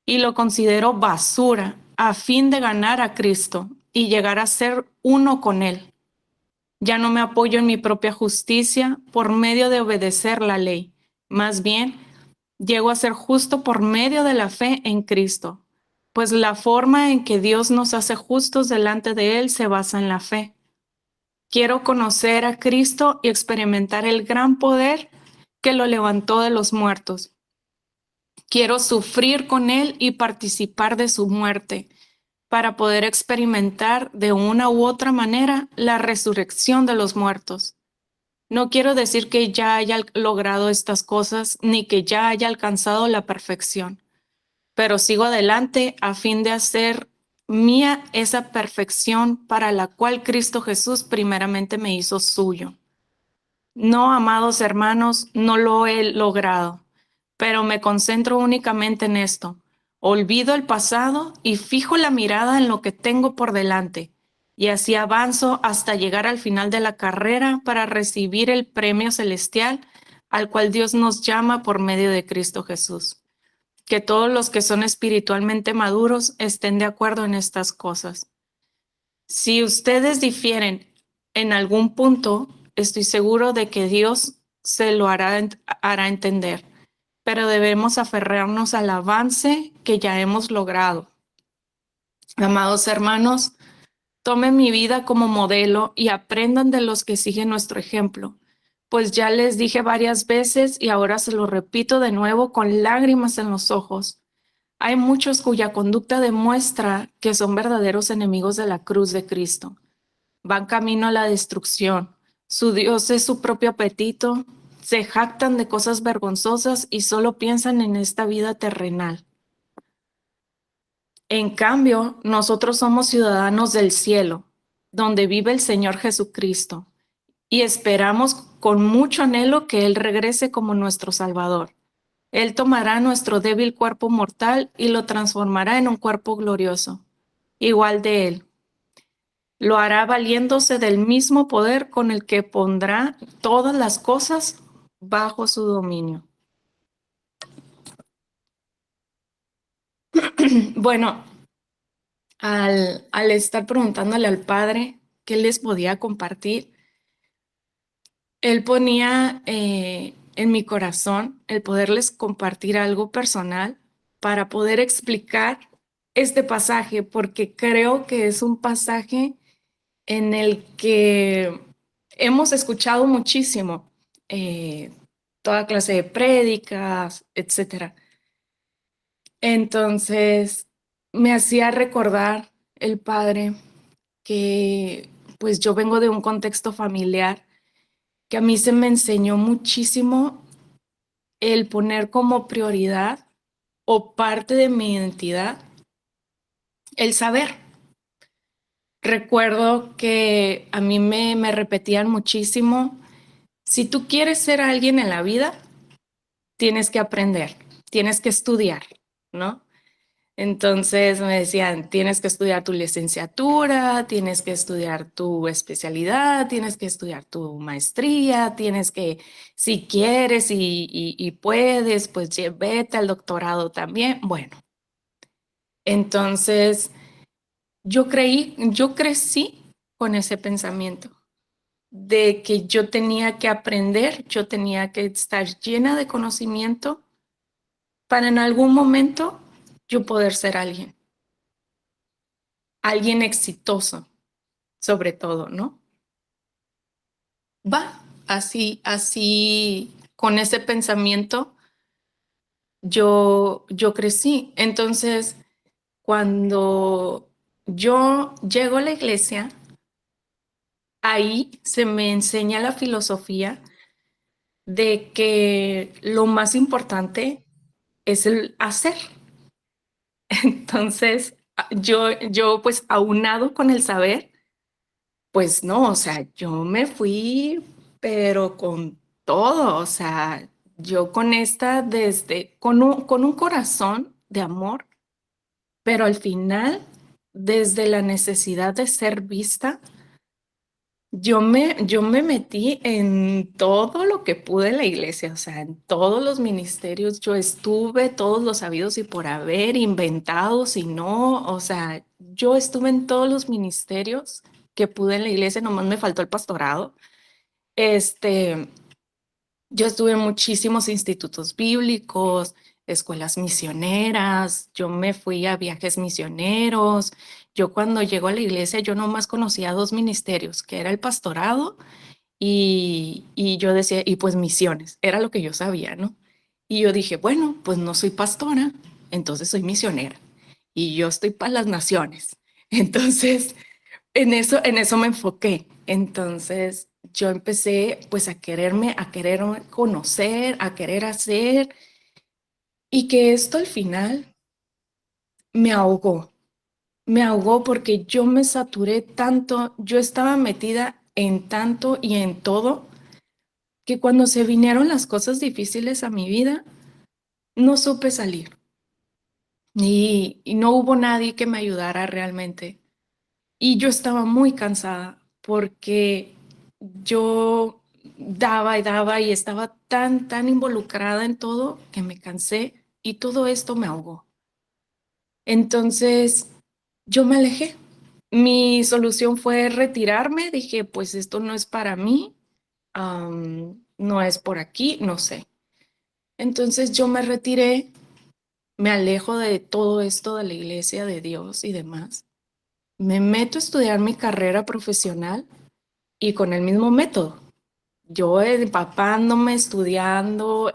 y lo considero basura a fin de ganar a Cristo y llegar a ser uno con Él. Ya no me apoyo en mi propia justicia por medio de obedecer la ley. Más bien, llego a ser justo por medio de la fe en Cristo, pues la forma en que Dios nos hace justos delante de Él se basa en la fe. Quiero conocer a Cristo y experimentar el gran poder que lo levantó de los muertos. Quiero sufrir con Él y participar de su muerte para poder experimentar de una u otra manera la resurrección de los muertos. No quiero decir que ya haya logrado estas cosas ni que ya haya alcanzado la perfección, pero sigo adelante a fin de hacer mía esa perfección para la cual Cristo Jesús primeramente me hizo suyo. No, amados hermanos, no lo he logrado, pero me concentro únicamente en esto. Olvido el pasado y fijo la mirada en lo que tengo por delante, y así avanzo hasta llegar al final de la carrera para recibir el premio celestial al cual Dios nos llama por medio de Cristo Jesús. Que todos los que son espiritualmente maduros estén de acuerdo en estas cosas. Si ustedes difieren en algún punto, estoy seguro de que Dios se lo hará entender, pero debemos aferrarnos al avance que ya hemos logrado. Amados hermanos, tomen mi vida como modelo y aprendan de los que siguen nuestro ejemplo, pues ya les dije varias veces y ahora se lo repito de nuevo con lágrimas en los ojos. Hay muchos cuya conducta demuestra que son verdaderos enemigos de la cruz de Cristo. Van camino a la destrucción. Su Dios es su propio apetito. Se jactan de cosas vergonzosas y solo piensan en esta vida terrenal. En cambio, nosotros somos ciudadanos del cielo, donde vive el Señor Jesucristo, y esperamos con mucho anhelo que Él regrese como nuestro Salvador. Él tomará nuestro débil cuerpo mortal y lo transformará en un cuerpo glorioso, igual de Él. Lo hará valiéndose del mismo poder con el que pondrá todas las cosas bajo su dominio. Bueno, al estar preguntándole al Padre qué les podía compartir, Él ponía en mi corazón el poderles compartir algo personal para poder explicar este pasaje, porque creo que es un pasaje en el que hemos escuchado muchísimo, toda clase de prédicas, etcétera. Entonces, me hacía recordar el Padre que pues yo vengo de un contexto familiar que a mí se me enseñó muchísimo el poner como prioridad o parte de mi identidad el saber. Recuerdo que a mí me repetían muchísimo, si tú quieres ser alguien en la vida, tienes que aprender, tienes que estudiar, ¿no? Entonces me decían, tienes que estudiar tu licenciatura, tienes que estudiar tu especialidad, tienes que estudiar tu maestría, tienes que, si quieres y puedes, pues vete al doctorado también. Bueno, entonces yo crecí con ese pensamiento de que yo tenía que aprender, yo tenía que estar llena de conocimiento para en algún momento yo poder ser alguien exitoso, sobre todo, ¿no? Así, con ese pensamiento, yo crecí. Entonces, cuando yo llego a la iglesia, ahí se me enseña la filosofía de que lo más importante es el hacer. Entonces, yo pues aunado con el saber, pues no, o sea, yo me fui, pero con todo, o sea, yo con con un corazón de amor, pero al final, desde la necesidad de ser vista, yo me metí en todo lo que pude en la iglesia, o sea, en todos los ministerios, yo estuve todos los habidos y por haber, inventados y no, o sea, yo estuve en todos los ministerios que pude en la iglesia, nomás me faltó el pastorado. Yo estuve en muchísimos institutos bíblicos, escuelas misioneras, yo me fui a viajes misioneros. Yo cuando llego a la iglesia, yo nomás conocía 2 ministerios, que era el pastorado y yo decía, y pues misiones, era lo que yo sabía, ¿no? Y yo dije, bueno, pues no soy pastora, entonces soy misionera y yo estoy para las naciones. Entonces, en eso me enfoqué. Entonces, yo empecé pues a querer conocer, a querer hacer y que esto al final me ahogó. Me ahogó porque yo me saturé tanto, yo estaba metida en tanto y en todo, que cuando se vinieron las cosas difíciles a mi vida, no supe salir y no hubo nadie que me ayudara realmente. Y yo estaba muy cansada porque yo daba y estaba tan involucrada en todo que me cansé y todo esto me ahogó. Entonces, yo me alejé. Mi solución fue retirarme. Dije, pues esto no es para mí, no es por aquí, no sé. Entonces yo me retiré, me alejo de todo esto de la iglesia, de Dios y demás. Me meto a estudiar mi carrera profesional y con el mismo método. Yo empapándome, estudiando,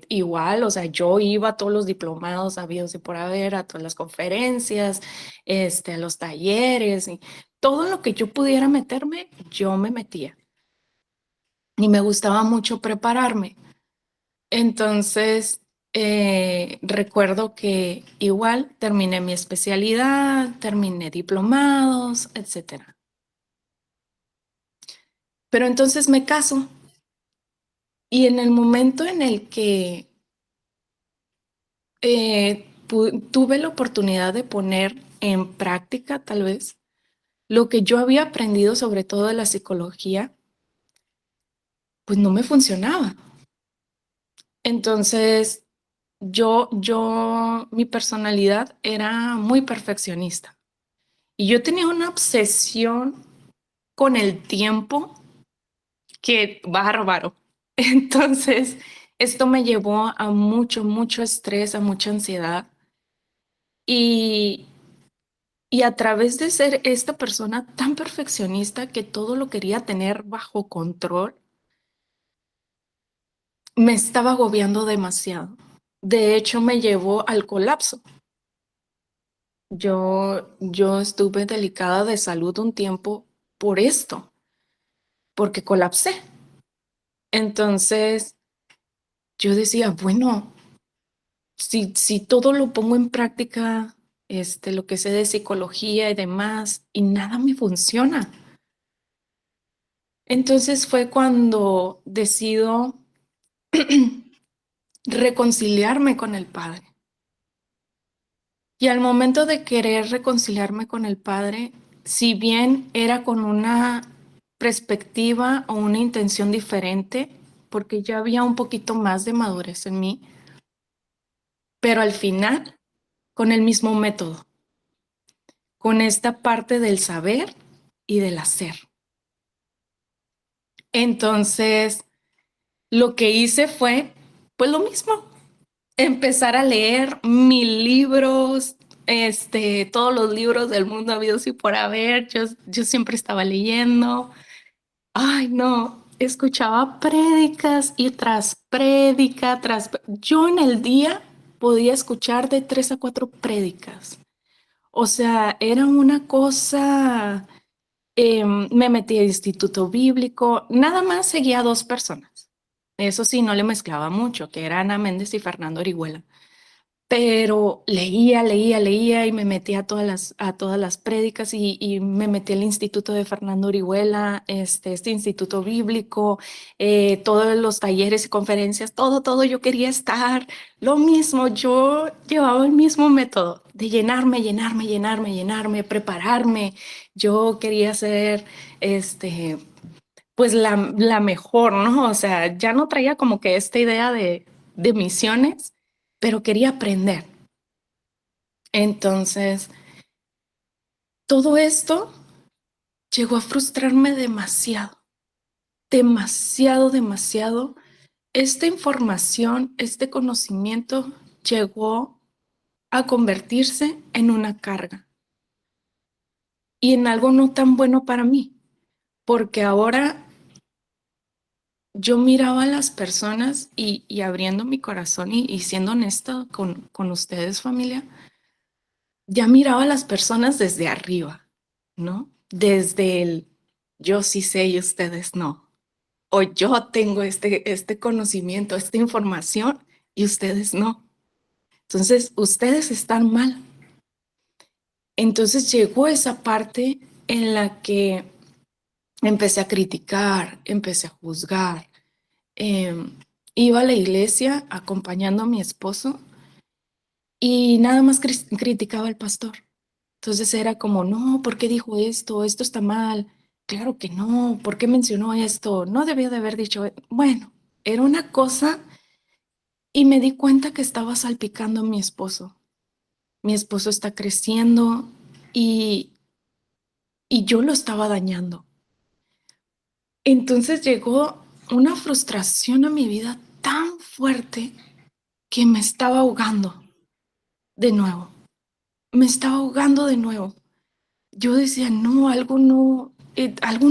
igual, o sea, yo iba a todos los diplomados habidos y por haber, a todas las conferencias, a los talleres, y todo lo que yo pudiera meterme, yo me metía. Y me gustaba mucho prepararme. Entonces, recuerdo que igual terminé mi especialidad, terminé diplomados, etcétera. Pero entonces me caso y en el momento en el que tuve la oportunidad de poner en práctica, tal vez, lo que yo había aprendido sobre todo de la psicología, pues no me funcionaba. Entonces, mi personalidad era muy perfeccionista y yo tenía una obsesión con el tiempo que bárbaro. Entonces, esto me llevó a mucho estrés, a mucha ansiedad y, y a través de ser esta persona tan perfeccionista que todo lo quería tener bajo control, me estaba agobiando demasiado. De hecho, me llevó al colapso. Yo estuve delicada de salud un tiempo por esto, porque colapsé. Entonces, yo decía, bueno, si todo lo pongo en práctica, lo que sé de psicología y demás, y nada me funciona. Entonces fue cuando decido reconciliarme con el Padre. Y al momento de querer reconciliarme con el Padre, si bien era con una perspectiva o una intención diferente, porque ya había un poquito más de madurez en mí, pero al final con el mismo método, con esta parte del saber y del hacer. Entonces, lo que hice fue, pues lo mismo, empezar a leer 1000 libros, todos los libros del mundo habidos y por haber. Yo siempre estaba leyendo. Ay, no, escuchaba prédicas y tras prédica, yo en el día podía escuchar de 3 a 4 prédicas. O sea, era una cosa, me metí al instituto bíblico, nada más seguía a 2 personas. Eso sí, no le mezclaba mucho, que eran Ana Méndez y Fernando Orihuela. Pero leía y me metí a todas las prédicas y me metí al Instituto de Fernando Orihuela, este instituto bíblico, todos los talleres y conferencias, todo yo quería estar. Lo mismo, yo llevaba el mismo método de llenarme, prepararme. Yo quería ser, pues la mejor, ¿no? O sea, ya no traía como que esta idea de misiones, pero quería aprender. Entonces, todo esto llegó a frustrarme demasiado. esta información, este conocimiento llegó a convertirse en una carga y en algo no tan bueno para mí, porque ahora yo miraba a las personas y abriendo mi corazón y siendo honesta con ustedes, familia, ya miraba a las personas desde arriba, ¿no? Desde el yo sí sé y ustedes no. O yo tengo este conocimiento, esta información y ustedes no. Entonces, ustedes están mal. Entonces llegó esa parte en la que empecé a criticar, empecé a juzgar. Iba a la iglesia acompañando a mi esposo y nada más criticaba al pastor. Entonces era como, no, ¿por qué dijo esto? Esto está mal. Claro que no, ¿por qué mencionó esto? No debió de haber dicho. Bueno, era una cosa y me di cuenta que estaba salpicando a mi esposo. Mi esposo está creciendo y, y yo lo estaba dañando. Entonces llegó una frustración a mi vida tan fuerte que me estaba ahogando de nuevo. Me estaba ahogando de nuevo. Yo decía, no, algo no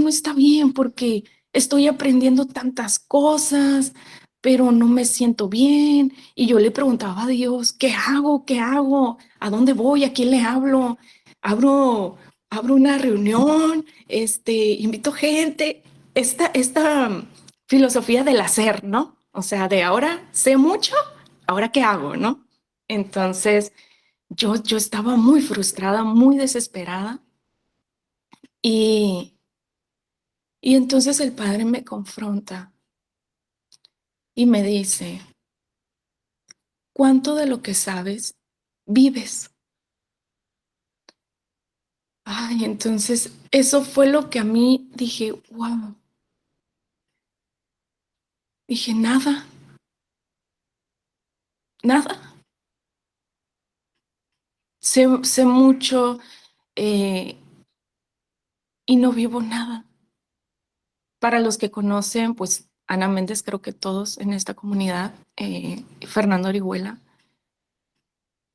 está bien porque estoy aprendiendo tantas cosas, pero no me siento bien. Y yo le preguntaba a Dios, ¿qué hago? ¿Qué hago? ¿A dónde voy? ¿A quién le hablo? Abro una reunión, invito gente. Esta filosofía del hacer, ¿no? O sea, de ahora sé mucho, ¿ahora qué hago, no? Entonces, yo estaba muy frustrada, muy desesperada. Y, y entonces el padre me confronta y me dice, ¿cuánto de lo que sabes vives? Ay, entonces eso fue lo que a mí dije, wow. Dije, nada, nada. Sé mucho eh, y no vivo nada. Para los que conocen, pues Ana Méndez, creo que todos en esta comunidad, Fernando Orihuela,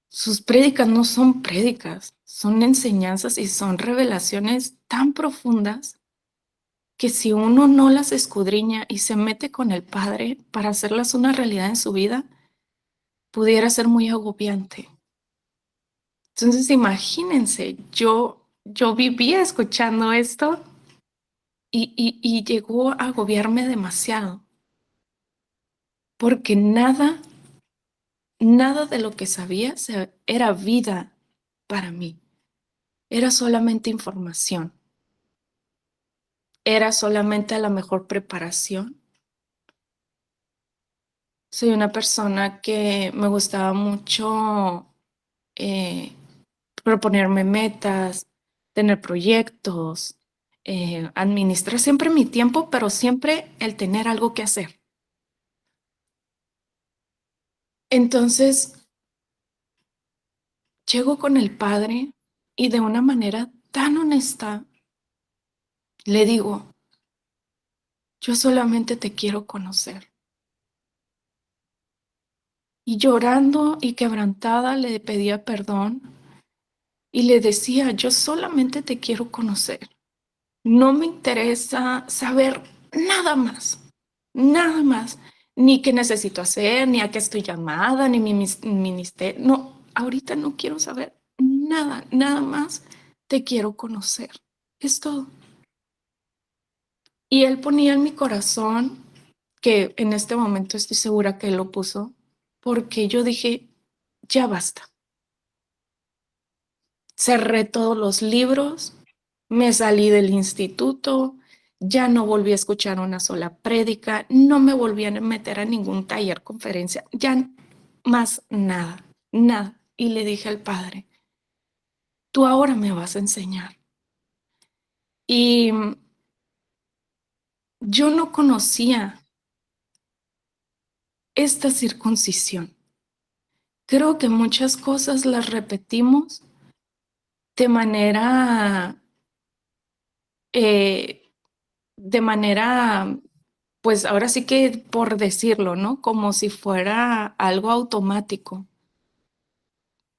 sus prédicas no son prédicas, son enseñanzas y son revelaciones tan profundas que si uno no las escudriña y se mete con el Padre para hacerlas una realidad en su vida, pudiera ser muy agobiante. Entonces, imagínense, yo vivía escuchando esto y llegó a agobiarme demasiado, porque nada de lo que sabía era vida para mí, era solamente información. Era solamente la mejor preparación. Soy una persona que me gustaba mucho eh, proponerme metas, tener proyectos, administrar siempre mi tiempo, pero siempre el tener algo que hacer. Entonces, llego con el padre y de una manera tan honesta le digo, yo solamente te quiero conocer. Y llorando y quebrantada le pedía perdón y le decía, yo solamente te quiero conocer. No me interesa saber nada más, ni qué necesito hacer, ni a qué estoy llamada, ni mi ministerio. No, ahorita no quiero saber nada más. Te quiero conocer. Es todo. Y él ponía en mi corazón, que en este momento estoy segura que él lo puso, porque yo dije, ya basta. Cerré todos los libros, me salí del instituto, ya no volví a escuchar una sola prédica, no me volví a meter a ningún taller, conferencia, ya más nada. Y le dije al padre, tú ahora me vas a enseñar. Y yo no conocía esta circuncisión. Creo que muchas cosas las repetimos de manera, eh, de manera pues ahora sí que por decirlo, ¿no? Como si fuera algo automático.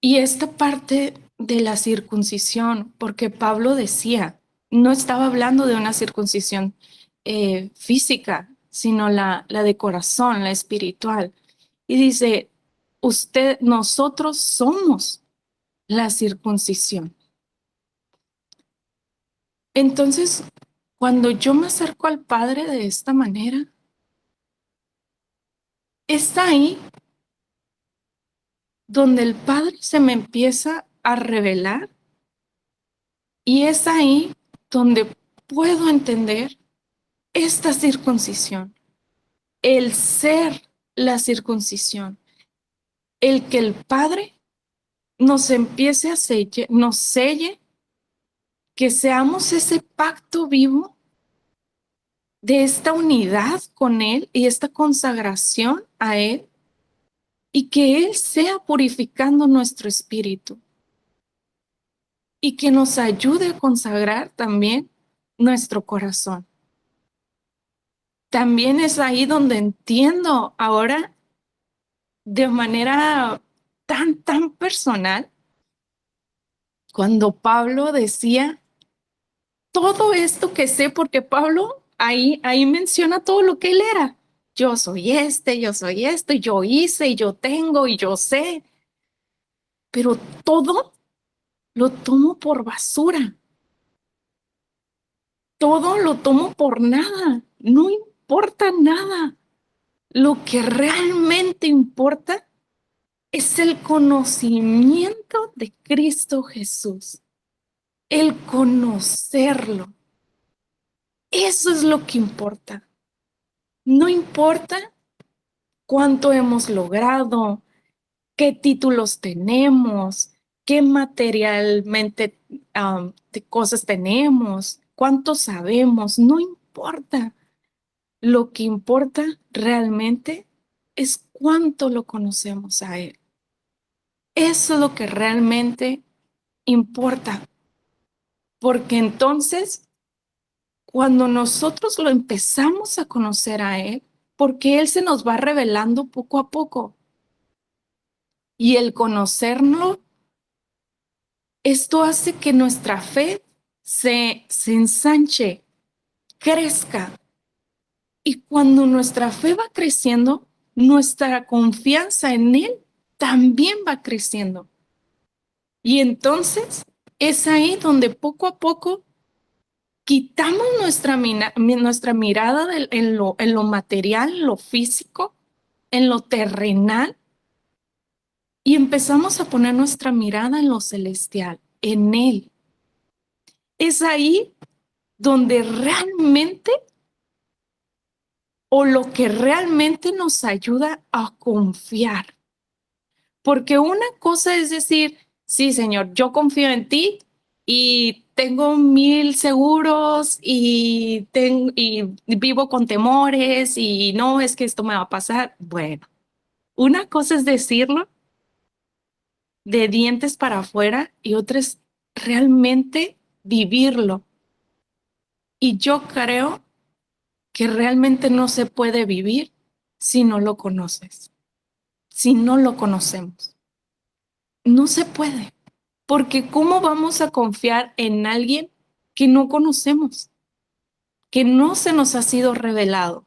Y esta parte de la circuncisión, porque Pablo decía, no estaba hablando de una circuncisión física, sino la de corazón, la espiritual. Y dice, nosotros somos la circuncisión. Entonces, cuando yo me acerco al Padre de esta manera, es ahí donde el Padre se me empieza a revelar y es ahí donde puedo entender esta circuncisión, el ser la circuncisión, el que el Padre nos empiece a nos selle, que seamos ese pacto vivo de esta unidad con Él y esta consagración a Él, y que Él sea purificando nuestro espíritu y que nos ayude a consagrar también nuestro corazón. También es ahí donde entiendo ahora de manera tan personal cuando Pablo decía todo esto que sé, porque Pablo ahí menciona todo lo que él era. Yo soy esto, y yo hice, y yo tengo, y yo sé. Pero todo lo tomo por basura. Todo lo tomo por nada. No importa nada. Lo que realmente importa es el conocimiento de Cristo Jesús. El conocerlo. Eso es lo que importa. No importa cuánto hemos logrado, qué títulos tenemos, qué materialmente de cosas tenemos, cuánto sabemos, no importa. Lo que importa realmente es cuánto lo conocemos a Él. Eso es lo que realmente importa, porque entonces cuando nosotros lo empezamos a conocer a Él, porque Él se nos va revelando poco a poco. Y el conocerlo, esto hace que nuestra fe se ensanche, crezca. Y cuando nuestra fe va creciendo, nuestra confianza en Él también va creciendo. Y entonces es ahí donde poco a poco quitamos nuestra mirada en lo material, en lo físico, en lo terrenal, y empezamos a poner nuestra mirada en lo celestial, en Él. Es ahí donde realmente, o lo que realmente nos ayuda a confiar. Porque una cosa es decir, sí, Señor, yo confío en ti y tengo 1000 seguros y vivo con temores y no es que esto me va a pasar. Bueno, una cosa es decirlo de dientes para afuera y otra es realmente vivirlo. Y yo creo que realmente no se puede vivir si no lo conoces, si no lo conocemos. No se puede, porque ¿cómo vamos a confiar en alguien que no conocemos, que no se nos ha sido revelado?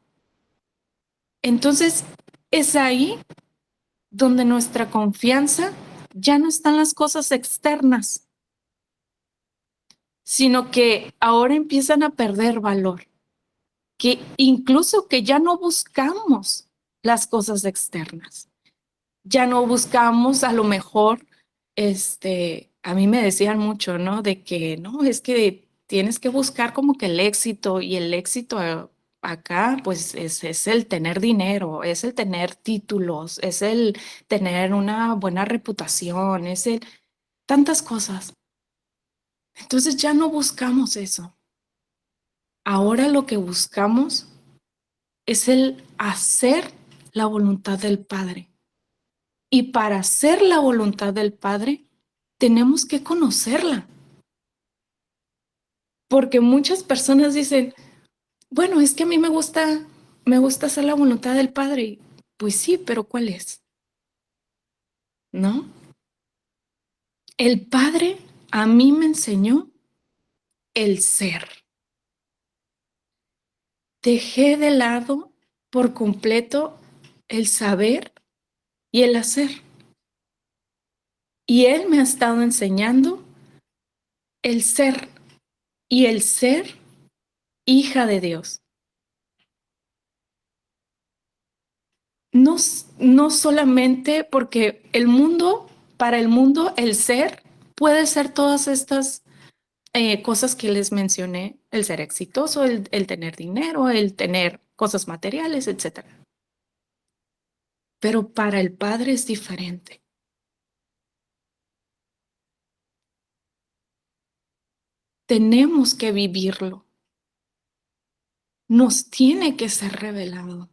Entonces, es ahí donde nuestra confianza ya no está en las cosas externas, sino que ahora empiezan a perder valor, que incluso que ya no buscamos las cosas externas, ya no buscamos a lo mejor, a mí me decían mucho, ¿no? De que no, es que tienes que buscar como que el éxito y el éxito acá, pues es el tener dinero, es el tener títulos, es el tener una buena reputación, es el tantas cosas. Entonces ya no buscamos eso. Ahora lo que buscamos es el hacer la voluntad del Padre. Y para hacer la voluntad del Padre, tenemos que conocerla. Porque muchas personas dicen, bueno, es que a mí me gusta me gusta hacer la voluntad del Padre. Pues sí, pero ¿cuál es? ¿No? El Padre a mí me enseñó el ser. Dejé de lado por completo el saber y el hacer. Y Él me ha estado enseñando el ser y el ser hija de Dios. No, no solamente porque el mundo, para el mundo, el ser puede ser todas estas cosas que les mencioné, el ser exitoso, el tener dinero, el tener cosas materiales, etc. Pero para el Padre es diferente. Tenemos que vivirlo. Nos tiene que ser revelado.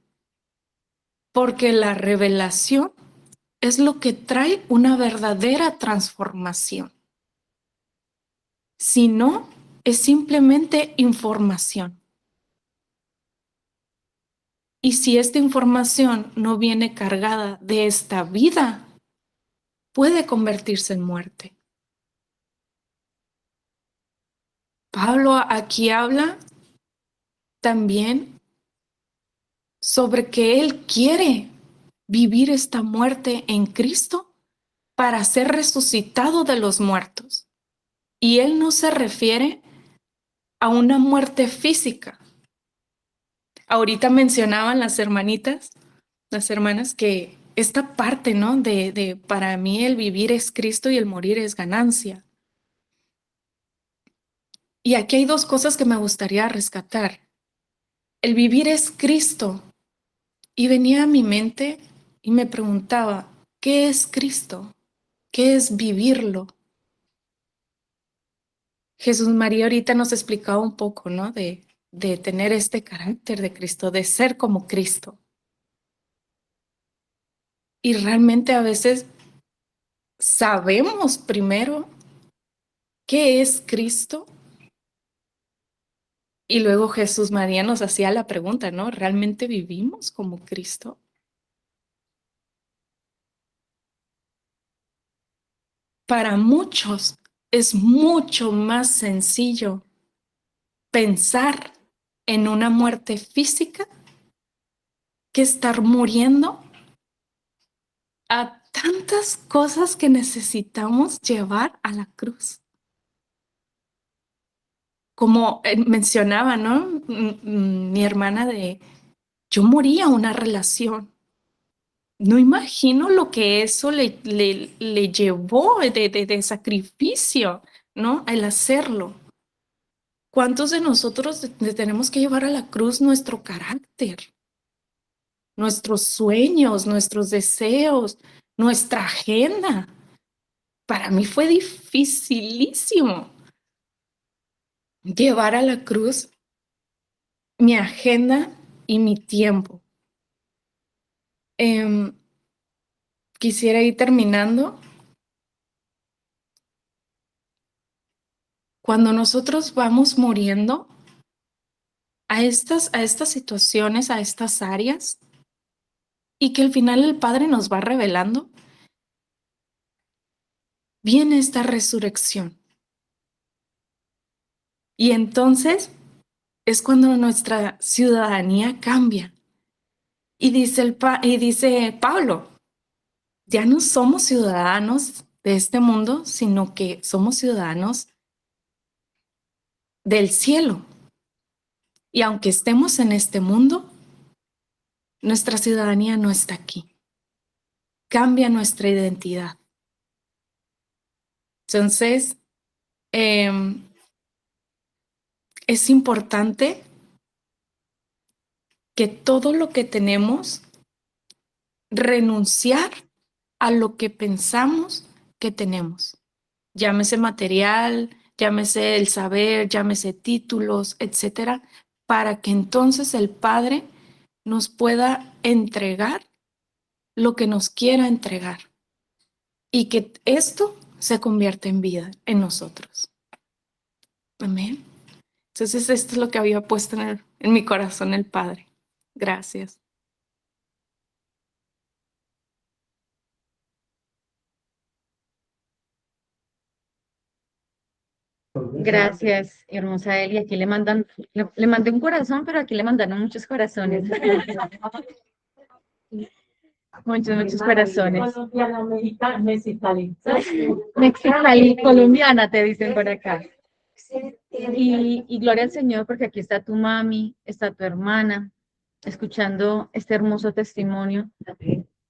Porque la revelación es lo que trae una verdadera transformación. Si no, es simplemente información. Y si esta información no viene cargada de esta vida, puede convertirse en muerte. Pablo aquí habla también sobre que él quiere vivir esta muerte en Cristo para ser resucitado de los muertos. Y él no se refiere a una muerte física. Ahorita mencionaban las hermanas, que esta parte, ¿no? De para mí el vivir es Cristo y el morir es ganancia. Y aquí hay dos cosas que me gustaría rescatar. El vivir es Cristo. Y venía a mi mente y me preguntaba, ¿qué es Cristo? ¿Qué es vivirlo? Jesús María ahorita nos explicaba un poco, ¿no? De tener este carácter de Cristo, de ser como Cristo. Y realmente a veces sabemos primero qué es Cristo y luego Jesús María nos hacía la pregunta, ¿no? ¿Realmente vivimos como Cristo? Para muchos es mucho más sencillo pensar en una muerte física que estar muriendo a tantas cosas que necesitamos llevar a la cruz. Como mencionaba, ¿no? Mi hermana yo moría una relación. No imagino lo que eso le llevó de sacrificio, ¿no? El hacerlo. ¿Cuántos de nosotros tenemos que llevar a la cruz nuestro carácter, nuestros sueños, nuestros deseos, nuestra agenda? Para mí fue dificilísimo llevar a la cruz mi agenda y mi tiempo. Quisiera ir terminando. Cuando nosotros vamos muriendo a estas situaciones, a estas áreas, y que al final el Padre nos va revelando, viene esta resurrección. Y entonces es cuando nuestra ciudadanía cambia. Y dice Pablo, ya no somos ciudadanos de este mundo, sino que somos ciudadanos del cielo. Y aunque estemos en este mundo, nuestra ciudadanía no está aquí. Cambia nuestra identidad. Entonces, es importante que todo lo que tenemos, renunciar a lo que pensamos que tenemos. Llámese material, llámese el saber, llámese títulos, etcétera, para que entonces el Padre nos pueda entregar lo que nos quiera entregar y que esto se convierta en vida en nosotros. Amén. Entonces esto es lo que había puesto en mi corazón el Padre. Gracias. Gracias, hermosa Eli. Aquí le mandan, le mandé un corazón, pero aquí le mandaron muchos corazones. Muchos corazones. Colombiana, mexicana, mexicali. Mexicali, colombiana, te dicen por acá. Y gloria al Señor, porque aquí está tu mami, está tu hermana, escuchando este hermoso testimonio.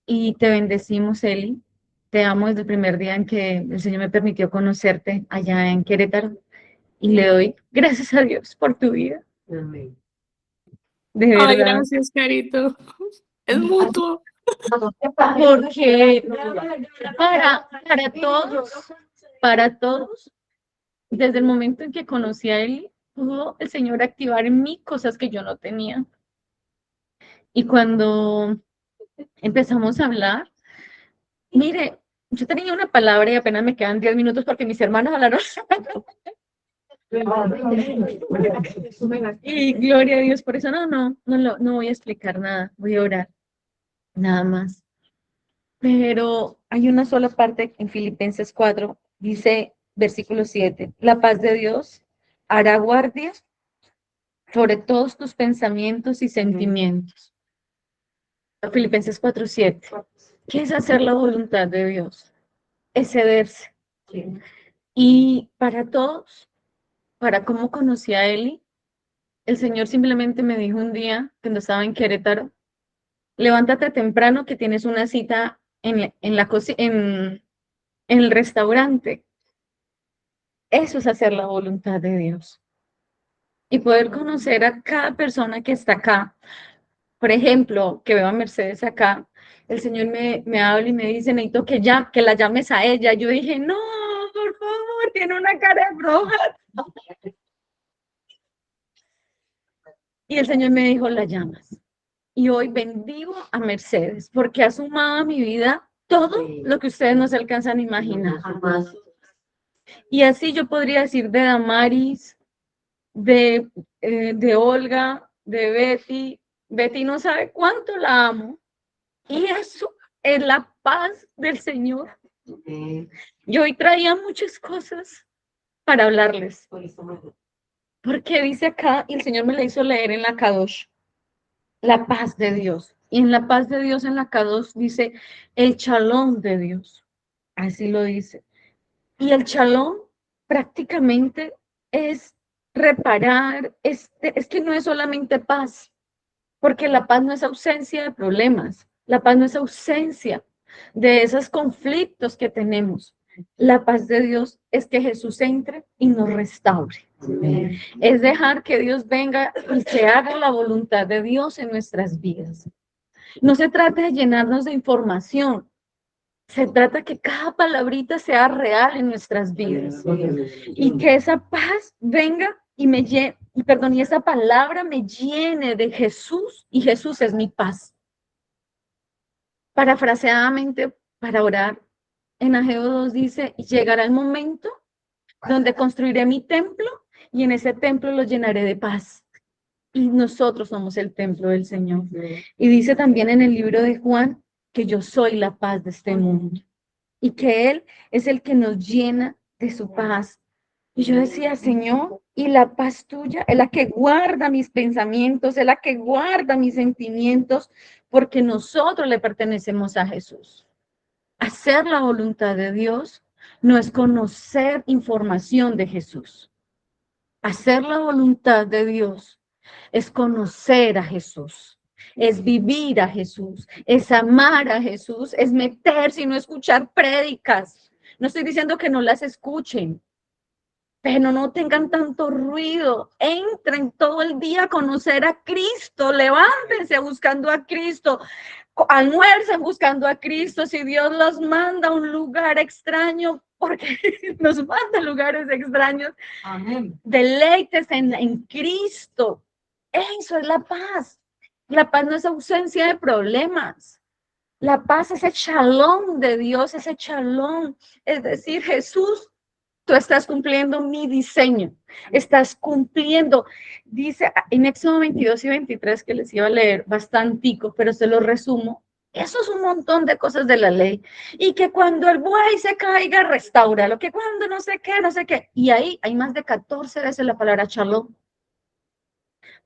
Y te bendecimos, Eli. Te amo desde el primer día en que el Señor me permitió conocerte allá en Querétaro. Y le doy gracias a Dios por tu vida. Amén. De Ay, verdad. gracias, Carito. Es mutuo. Porque para todos, desde el momento en que conocí a Eli, pudo el Señor activar en mí cosas que yo no tenía. Y cuando empezamos a hablar, mire, yo tenía una palabra y apenas me quedan 10 minutos porque mis hermanos hablaron. Y gloria a Dios, por eso no voy a explicar nada, voy a orar, nada más. Pero hay una sola parte en Filipenses 4, dice versículo 7, la paz de Dios hará guardia sobre todos tus pensamientos y sentimientos. Filipenses 4, 7. ¿Qué es hacer la voluntad de Dios? Es cederse. Y para todos, para cómo conocí a Eli, el Señor simplemente me dijo un día, cuando estaba en Querétaro, levántate temprano que tienes una cita en el restaurante. Eso es hacer la voluntad de Dios. Y poder conocer a cada persona que está acá. Por ejemplo, que veo a Mercedes acá, el Señor me habla y me dice, necesito que la llames a ella. Yo dije, no, por favor, tiene una cara de bruja. Y el Señor me dijo, la llamas. Y hoy bendigo a Mercedes porque ha sumado a mi vida todo lo que ustedes no se alcanzan a imaginar. Y así yo podría decir de Damaris, de Olga, de Betty. Betty no sabe cuánto la amo. Y eso es la paz del Señor. Yo hoy traía muchas cosas para hablarles. Porque dice acá, y el Señor me la hizo leer en la Kadosh, la paz de Dios. Y en la paz de Dios, en la Kadosh, dice el shalom de Dios. Así lo dice. Y el shalom prácticamente es reparar, es que no es solamente paz, porque la paz no es ausencia de problemas, la paz no es ausencia de esos conflictos que tenemos. La paz de Dios es que Jesús entre y nos restaure. Es dejar que Dios venga y se haga la voluntad de Dios en nuestras vidas. No se trata de llenarnos de información, se trata que cada palabrita sea real en nuestras vidas y que esa paz venga y me llene, y esa palabra me llene de Jesús y Jesús es mi paz. Parafraseadamente, para orar, en Ageo 2 dice, llegará el momento donde construiré mi templo y en ese templo lo llenaré de paz. Y nosotros somos el templo del Señor. Y dice también en el libro de Juan que yo soy la paz de este mundo y que Él es el que nos llena de su paz. Y yo decía, Señor, y la paz tuya es la que guarda mis pensamientos, es la que guarda mis sentimientos, porque nosotros le pertenecemos a Jesús. Hacer la voluntad de Dios no es conocer información de Jesús. Hacer la voluntad de Dios es conocer a Jesús, es vivir a Jesús, es amar a Jesús, es meterse y no escuchar prédicas. No estoy diciendo que no las escuchen, pero no tengan tanto ruido. Entren todo el día a conocer a Cristo, levántense buscando a Cristo, almuercen buscando a Cristo. Si Dios los manda a un lugar extraño, porque nos manda a lugares extraños, amén. Deleites en Cristo. Eso es la paz. La paz no es ausencia de problemas. La paz es el shalom de Dios, ese shalom. Es decir, Jesús Tú estás cumpliendo mi diseño, estás cumpliendo, dice en Éxodo 22 y 23 que les iba a leer bastantico, pero se lo resumo. Eso es un montón de cosas de la ley. Y que cuando el buey se caiga, restaura. Lo que cuando no sé qué, no sé qué. Y ahí hay más de 14 veces la palabra shalom.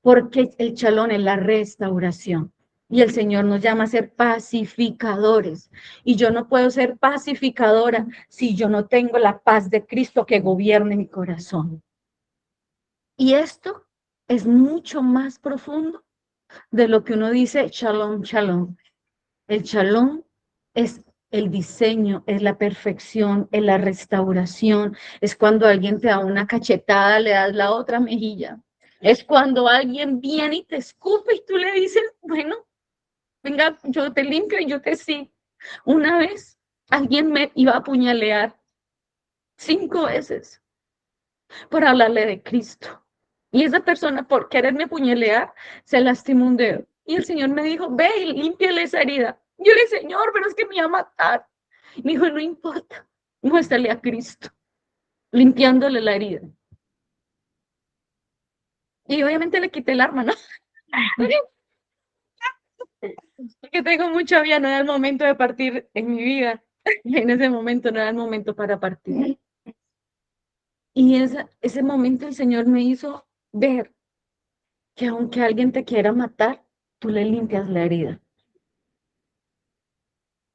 Porque el shalom es la restauración. Y el Señor nos llama a ser pacificadores. Y yo no puedo ser pacificadora si yo no tengo la paz de Cristo que gobierne mi corazón. Y esto es mucho más profundo de lo que uno dice shalom, shalom. El shalom es el diseño, es la perfección, es la restauración, es cuando alguien te da una cachetada, le das la otra mejilla. Es cuando alguien viene y te escupe y tú le dices, bueno, venga, yo te limpio y yo te sí. Una vez alguien me iba a apuñalear 5 veces por hablarle de Cristo. Y esa persona, por quererme apuñalear, se lastimó un dedo. Y el Señor me dijo, ve y límpiale esa herida. Yo le dije, Señor, pero es que me iba a matar. Me dijo, no importa, muéstrale a Cristo, limpiándole la herida. Y obviamente le quité el arma, ¿no? Porque tengo mucha vida, no era el momento de partir en mi vida. En ese momento no era el momento para partir. Y ese momento el Señor me hizo ver que aunque alguien te quiera matar, tú le limpias la herida.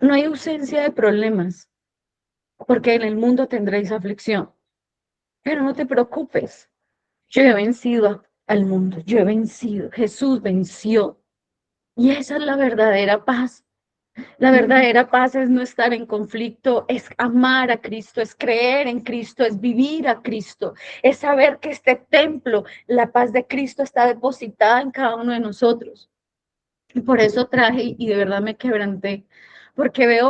No hay ausencia de problemas, porque en el mundo tendréis aflicción. Pero no te preocupes, yo he vencido al mundo, yo he vencido, Jesús venció. Y esa es la verdadera paz. La verdadera paz es no estar en conflicto, es amar a Cristo, es creer en Cristo, es vivir a Cristo, es saber que este templo, la paz de Cristo está depositada en cada uno de nosotros. Y por eso traje y de verdad me quebranté, porque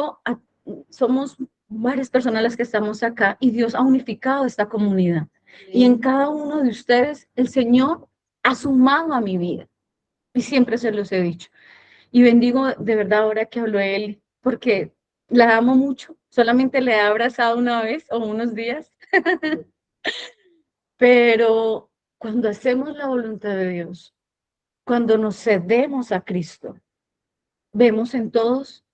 somos varias personas las que estamos acá y Dios ha unificado esta comunidad. Y en cada uno de ustedes el Señor ha sumado a mi vida. Y siempre se los he dicho. Y bendigo de verdad ahora que habló él, porque la amo mucho. Solamente le he abrazado una vez o unos días. Pero cuando hacemos la voluntad de Dios, cuando nos cedemos a Cristo, vemos en todos,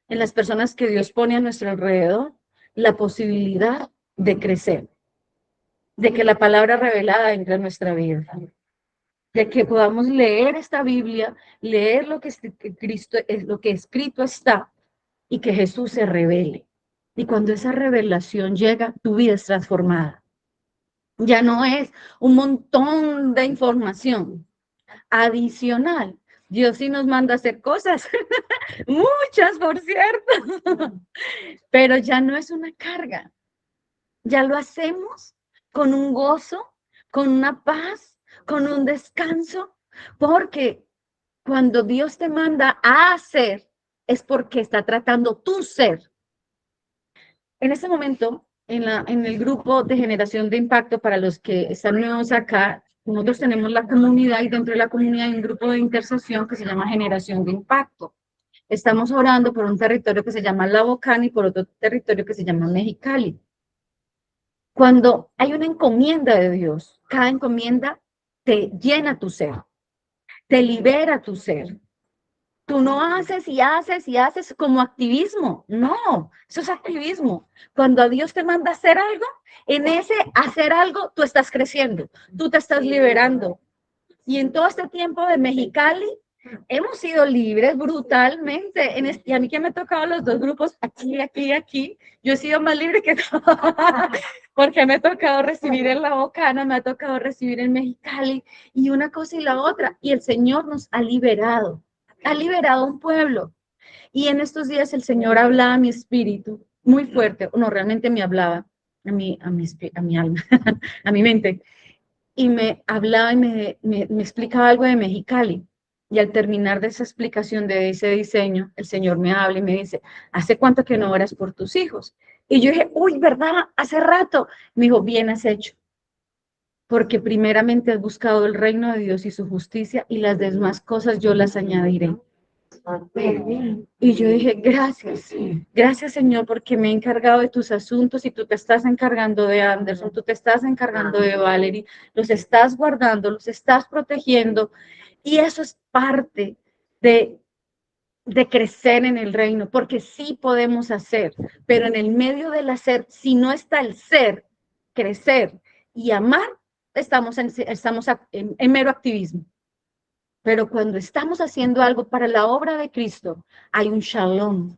en las personas que Dios pone a nuestro alrededor, la posibilidad de crecer, de que la palabra revelada entre en nuestra vida, de que podamos leer esta Biblia, leer lo que Cristo es, lo que escrito está, y que Jesús se revele. Y cuando esa revelación llega, tu vida es transformada. Ya no es un montón de información adicional. Dios sí nos manda a hacer cosas, muchas por cierto, pero ya no es una carga. Ya lo hacemos con un gozo, con una paz, con un descanso, porque cuando Dios te manda a hacer, es porque está tratando tu ser. En este momento, en el grupo de generación de impacto, para los que están nuevos acá, nosotros tenemos la comunidad y dentro de la comunidad hay un grupo de intercesión que se llama Generación de Impacto. Estamos orando por un territorio que se llama La Bocana y por otro territorio que se llama Mexicali. Cuando hay una encomienda de Dios, cada encomienda te llena tu ser, te libera tu ser. Tú no haces y haces y haces como activismo. No, eso es activismo. Cuando a Dios te manda a hacer algo, en ese hacer algo tú estás creciendo, tú te estás liberando. Y en todo este tiempo de Mexicali, hemos sido libres brutalmente. Y a mí que me ha tocado los dos grupos, aquí, aquí, aquí, yo he sido más libre que todo, porque me ha tocado recibir en La Bocana, me ha tocado recibir en Mexicali, y una cosa y la otra. Y el Señor nos ha liberado un pueblo. Y en estos días el Señor hablaba a mi espíritu muy fuerte, no, realmente me hablaba a mi alma, a mi mente, y me hablaba y me explicaba algo de Mexicali. Y al terminar de esa explicación de ese diseño, el Señor me habla y me dice, ¿hace cuánto que no oras por tus hijos? Y yo dije, uy, ¿verdad? Hace rato. Me dijo, bien has hecho, porque primeramente has buscado el reino de Dios y su justicia, y las demás cosas yo las añadiré. Y yo dije, gracias, gracias Señor, porque me he encargado de tus asuntos y tú te estás encargando de Anderson, tú te estás encargando de Valerie, los estás guardando, los estás protegiendo. Y eso es parte de crecer en el reino, porque sí podemos hacer, pero en el medio del hacer, si no está el ser, crecer y amar, estamos en mero activismo. Pero cuando estamos haciendo algo para la obra de Cristo, hay un shalom,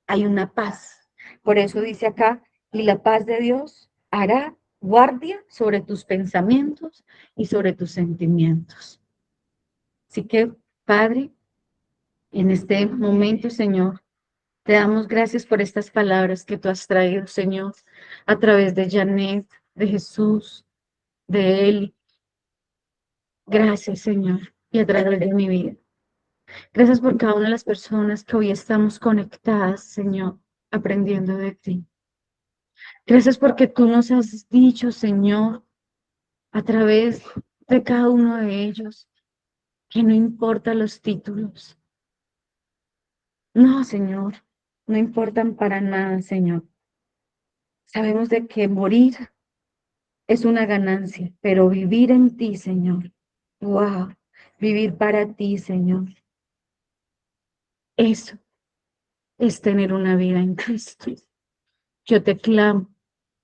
hay una paz. Por eso dice acá, y la paz de Dios hará guardia sobre tus pensamientos y sobre tus sentimientos. Así que, Padre, en este momento, Señor, te damos gracias por estas palabras que tú has traído, Señor, a través de Janet, de Jesús, de él. Gracias, Señor, y a través de mi vida. Gracias por cada una de las personas que hoy estamos conectadas, Señor, aprendiendo de ti. Gracias porque tú nos has dicho, Señor, a través de cada uno de ellos, que no importa los títulos. No, Señor, no importan para nada, Señor. Sabemos de que morir es una ganancia, pero vivir en ti, Señor, wow, vivir para ti, Señor, eso es tener una vida en Cristo. Yo te clamo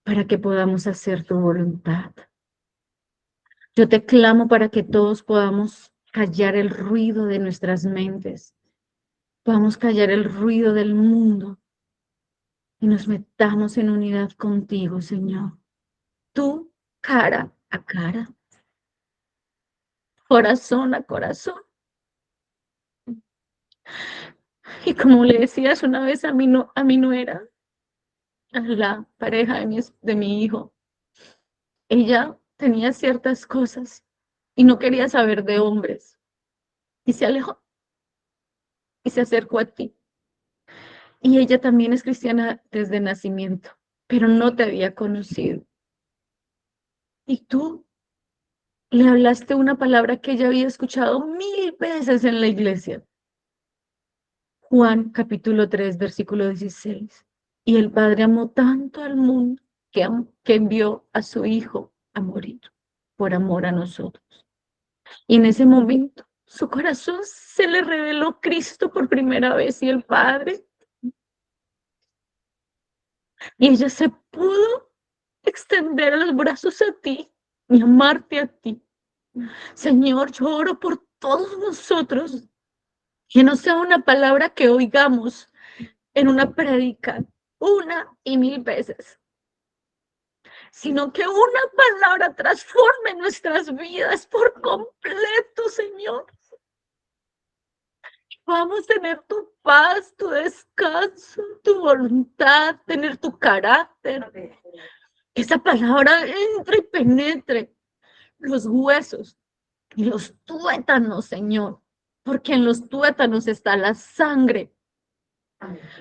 para que podamos hacer tu voluntad. Yo te clamo para que todos podamos callar el ruido de nuestras mentes, podamos callar el ruido del mundo y nos metamos en unidad contigo, Señor. Tú, cara a cara, corazón a corazón. Y como le decías una vez a mi nuera, a la pareja de mi hijo, ella tenía ciertas cosas y no quería saber de hombres y se alejó y se acercó a ti. Y ella también es cristiana desde nacimiento, pero no te había conocido. Y tú le hablaste una palabra que ella había escuchado 1000 veces en la iglesia. Juan capítulo 3, versículo 16. Y el Padre amó tanto al mundo que envió a su Hijo a morir por amor a nosotros. Y en ese momento su corazón se le reveló Cristo por primera vez y el Padre. Y ella se pudo extender los brazos a ti y amarte a ti. Señor, yo oro por todos nosotros, que no sea una palabra que oigamos en una prédica 1 y 1000 veces, sino que una palabra transforme nuestras vidas por completo, Señor. Vamos a tener tu paz, tu descanso, tu voluntad, tener tu carácter. Que esa palabra entre y penetre los huesos y los tuétanos, Señor, porque en los tuétanos está la sangre,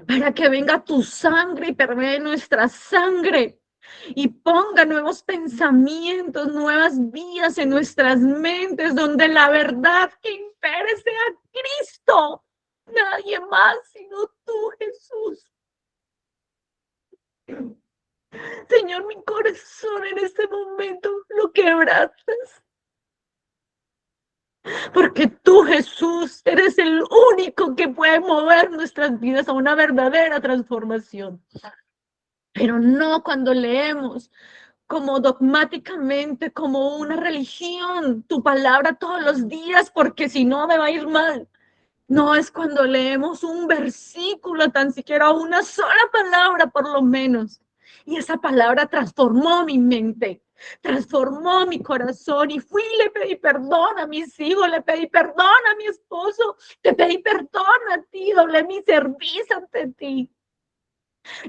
para que venga tu sangre y permee nuestra sangre y ponga nuevos pensamientos, nuevas vidas en nuestras mentes, donde la verdad que impere sea Cristo, nadie más sino tú, Jesús. Señor, mi corazón en este momento lo quebrantas. Porque tú, Jesús, eres el único que puede mover nuestras vidas a una verdadera transformación. Pero no cuando leemos como dogmáticamente, como una religión, tu palabra todos los días, porque si no me va a ir mal. No es cuando leemos un versículo, tan siquiera una sola palabra por lo menos. Y esa palabra transformó mi mente, transformó mi corazón y fui y le pedí perdón a mis hijos, le pedí perdón a mi esposo, te pedí perdón a ti, doblé mi servicio ante ti.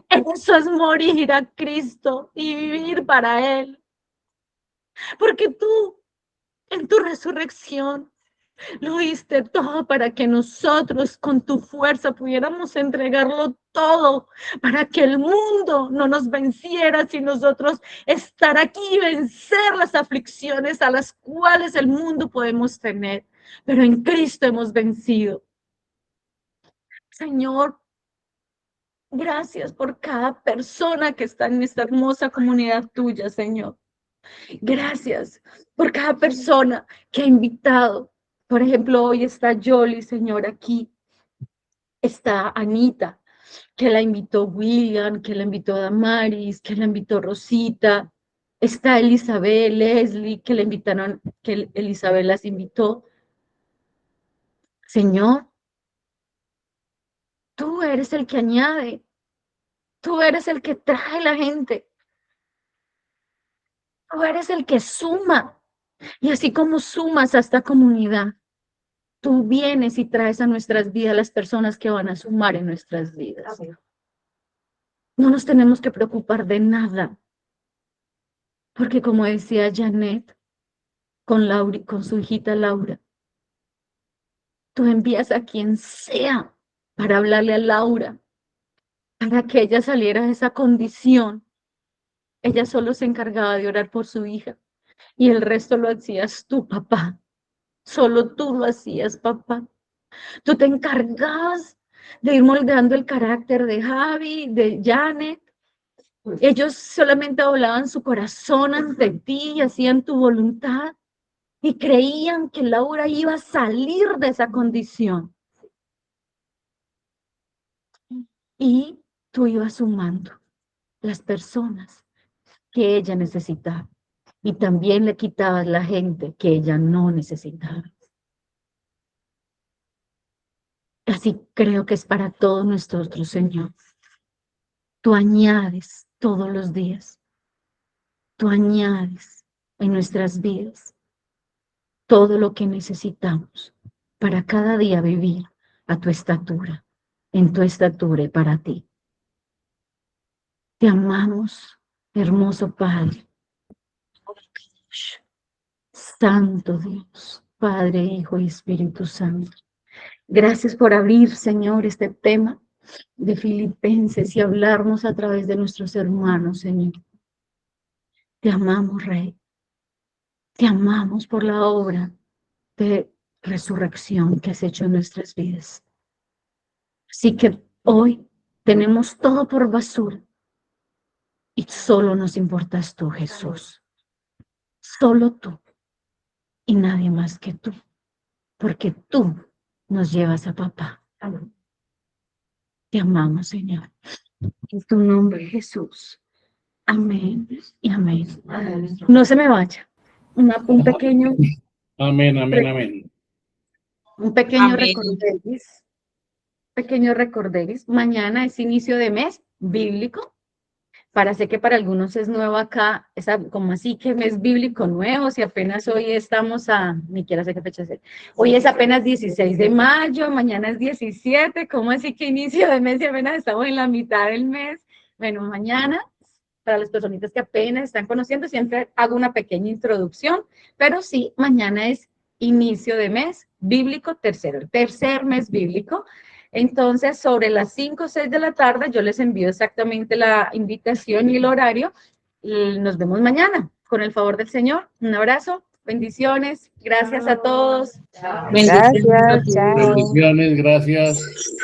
Eso es morir a Cristo y vivir para Él. Porque tú, en tu resurrección, lo diste todo para que nosotros con tu fuerza pudiéramos entregarlo todo, para que el mundo no nos venciera, sino nosotros estar aquí y vencer las aflicciones a las cuales el mundo podemos tener. Pero en Cristo hemos vencido. Señor, gracias por cada persona que está en esta hermosa comunidad tuya, Señor. Gracias por cada persona que ha invitado. Por ejemplo, hoy está Yoli, Señor, aquí. Está Anita, que la invitó William, que la invitó Damaris, que la invitó Rosita. Está Elizabeth, Leslie, que la invitaron, que Elizabeth las invitó. Señor, tú eres el que añade. Tú eres el que trae la gente. Tú eres el que suma. Y así como sumas a esta comunidad, tú vienes y traes a nuestras vidas las personas que van a sumar en nuestras vidas. No nos tenemos que preocupar de nada. Porque como decía Janet con su hijita Laura, tú envías a quien sea para hablarle a Laura, para que ella saliera de esa condición. Ella solo se encargaba de orar por su hija y el resto lo hacías tú, papá. Solo tú lo hacías, papá. Tú te encargabas de ir moldeando el carácter de Javi, de Janet. Ellos solamente doblaban su corazón ante ti y hacían tu voluntad y creían que Laura iba a salir de esa condición. Y tú ibas sumando las personas que ella necesitaba y también le quitabas la gente que ella no necesitaba. Así creo que es para todos nosotros, Señor. Tú añades todos los días. Tú añades en nuestras vidas todo lo que necesitamos para cada día vivir a tu estatura, en tu estatura y para ti. Te amamos, hermoso Padre. Santo Dios, Padre, Hijo y Espíritu Santo. Gracias por abrir, Señor, este tema de Filipenses y hablarnos a través de nuestros hermanos, Señor. Te amamos, Rey. Te amamos por la obra de resurrección que has hecho en nuestras vidas. Así que hoy tenemos todo por basura y solo nos importas tú, Jesús. Solo tú y nadie más que tú, porque tú nos llevas a papá. Te amamos, Señor. En tu nombre, Jesús. Amén y amén. No se me vaya. Un pequeño Amén, amén, amén. Un pequeño Amén. recorderis. Pequeño recorderis. Mañana es inicio de mes bíblico. Sé que para algunos es nuevo acá, como así que mes bíblico nuevo, si apenas hoy estamos ni siquiera sé qué fecha es. Hoy es apenas 16 de mayo, mañana es 17, ¿cómo así que inicio de mes y apenas estamos en la mitad del mes? Bueno, mañana, para las personitas que apenas están conociendo, siempre hago una pequeña introducción, pero sí, mañana es inicio de mes bíblico el tercer mes bíblico. Entonces, sobre las 5 o 6 de la tarde, yo les envío exactamente la invitación y el horario. Y nos vemos mañana, con el favor del Señor. Un abrazo, bendiciones, gracias a todos. Bendiciones. Gracias, chao. Bendiciones, gracias.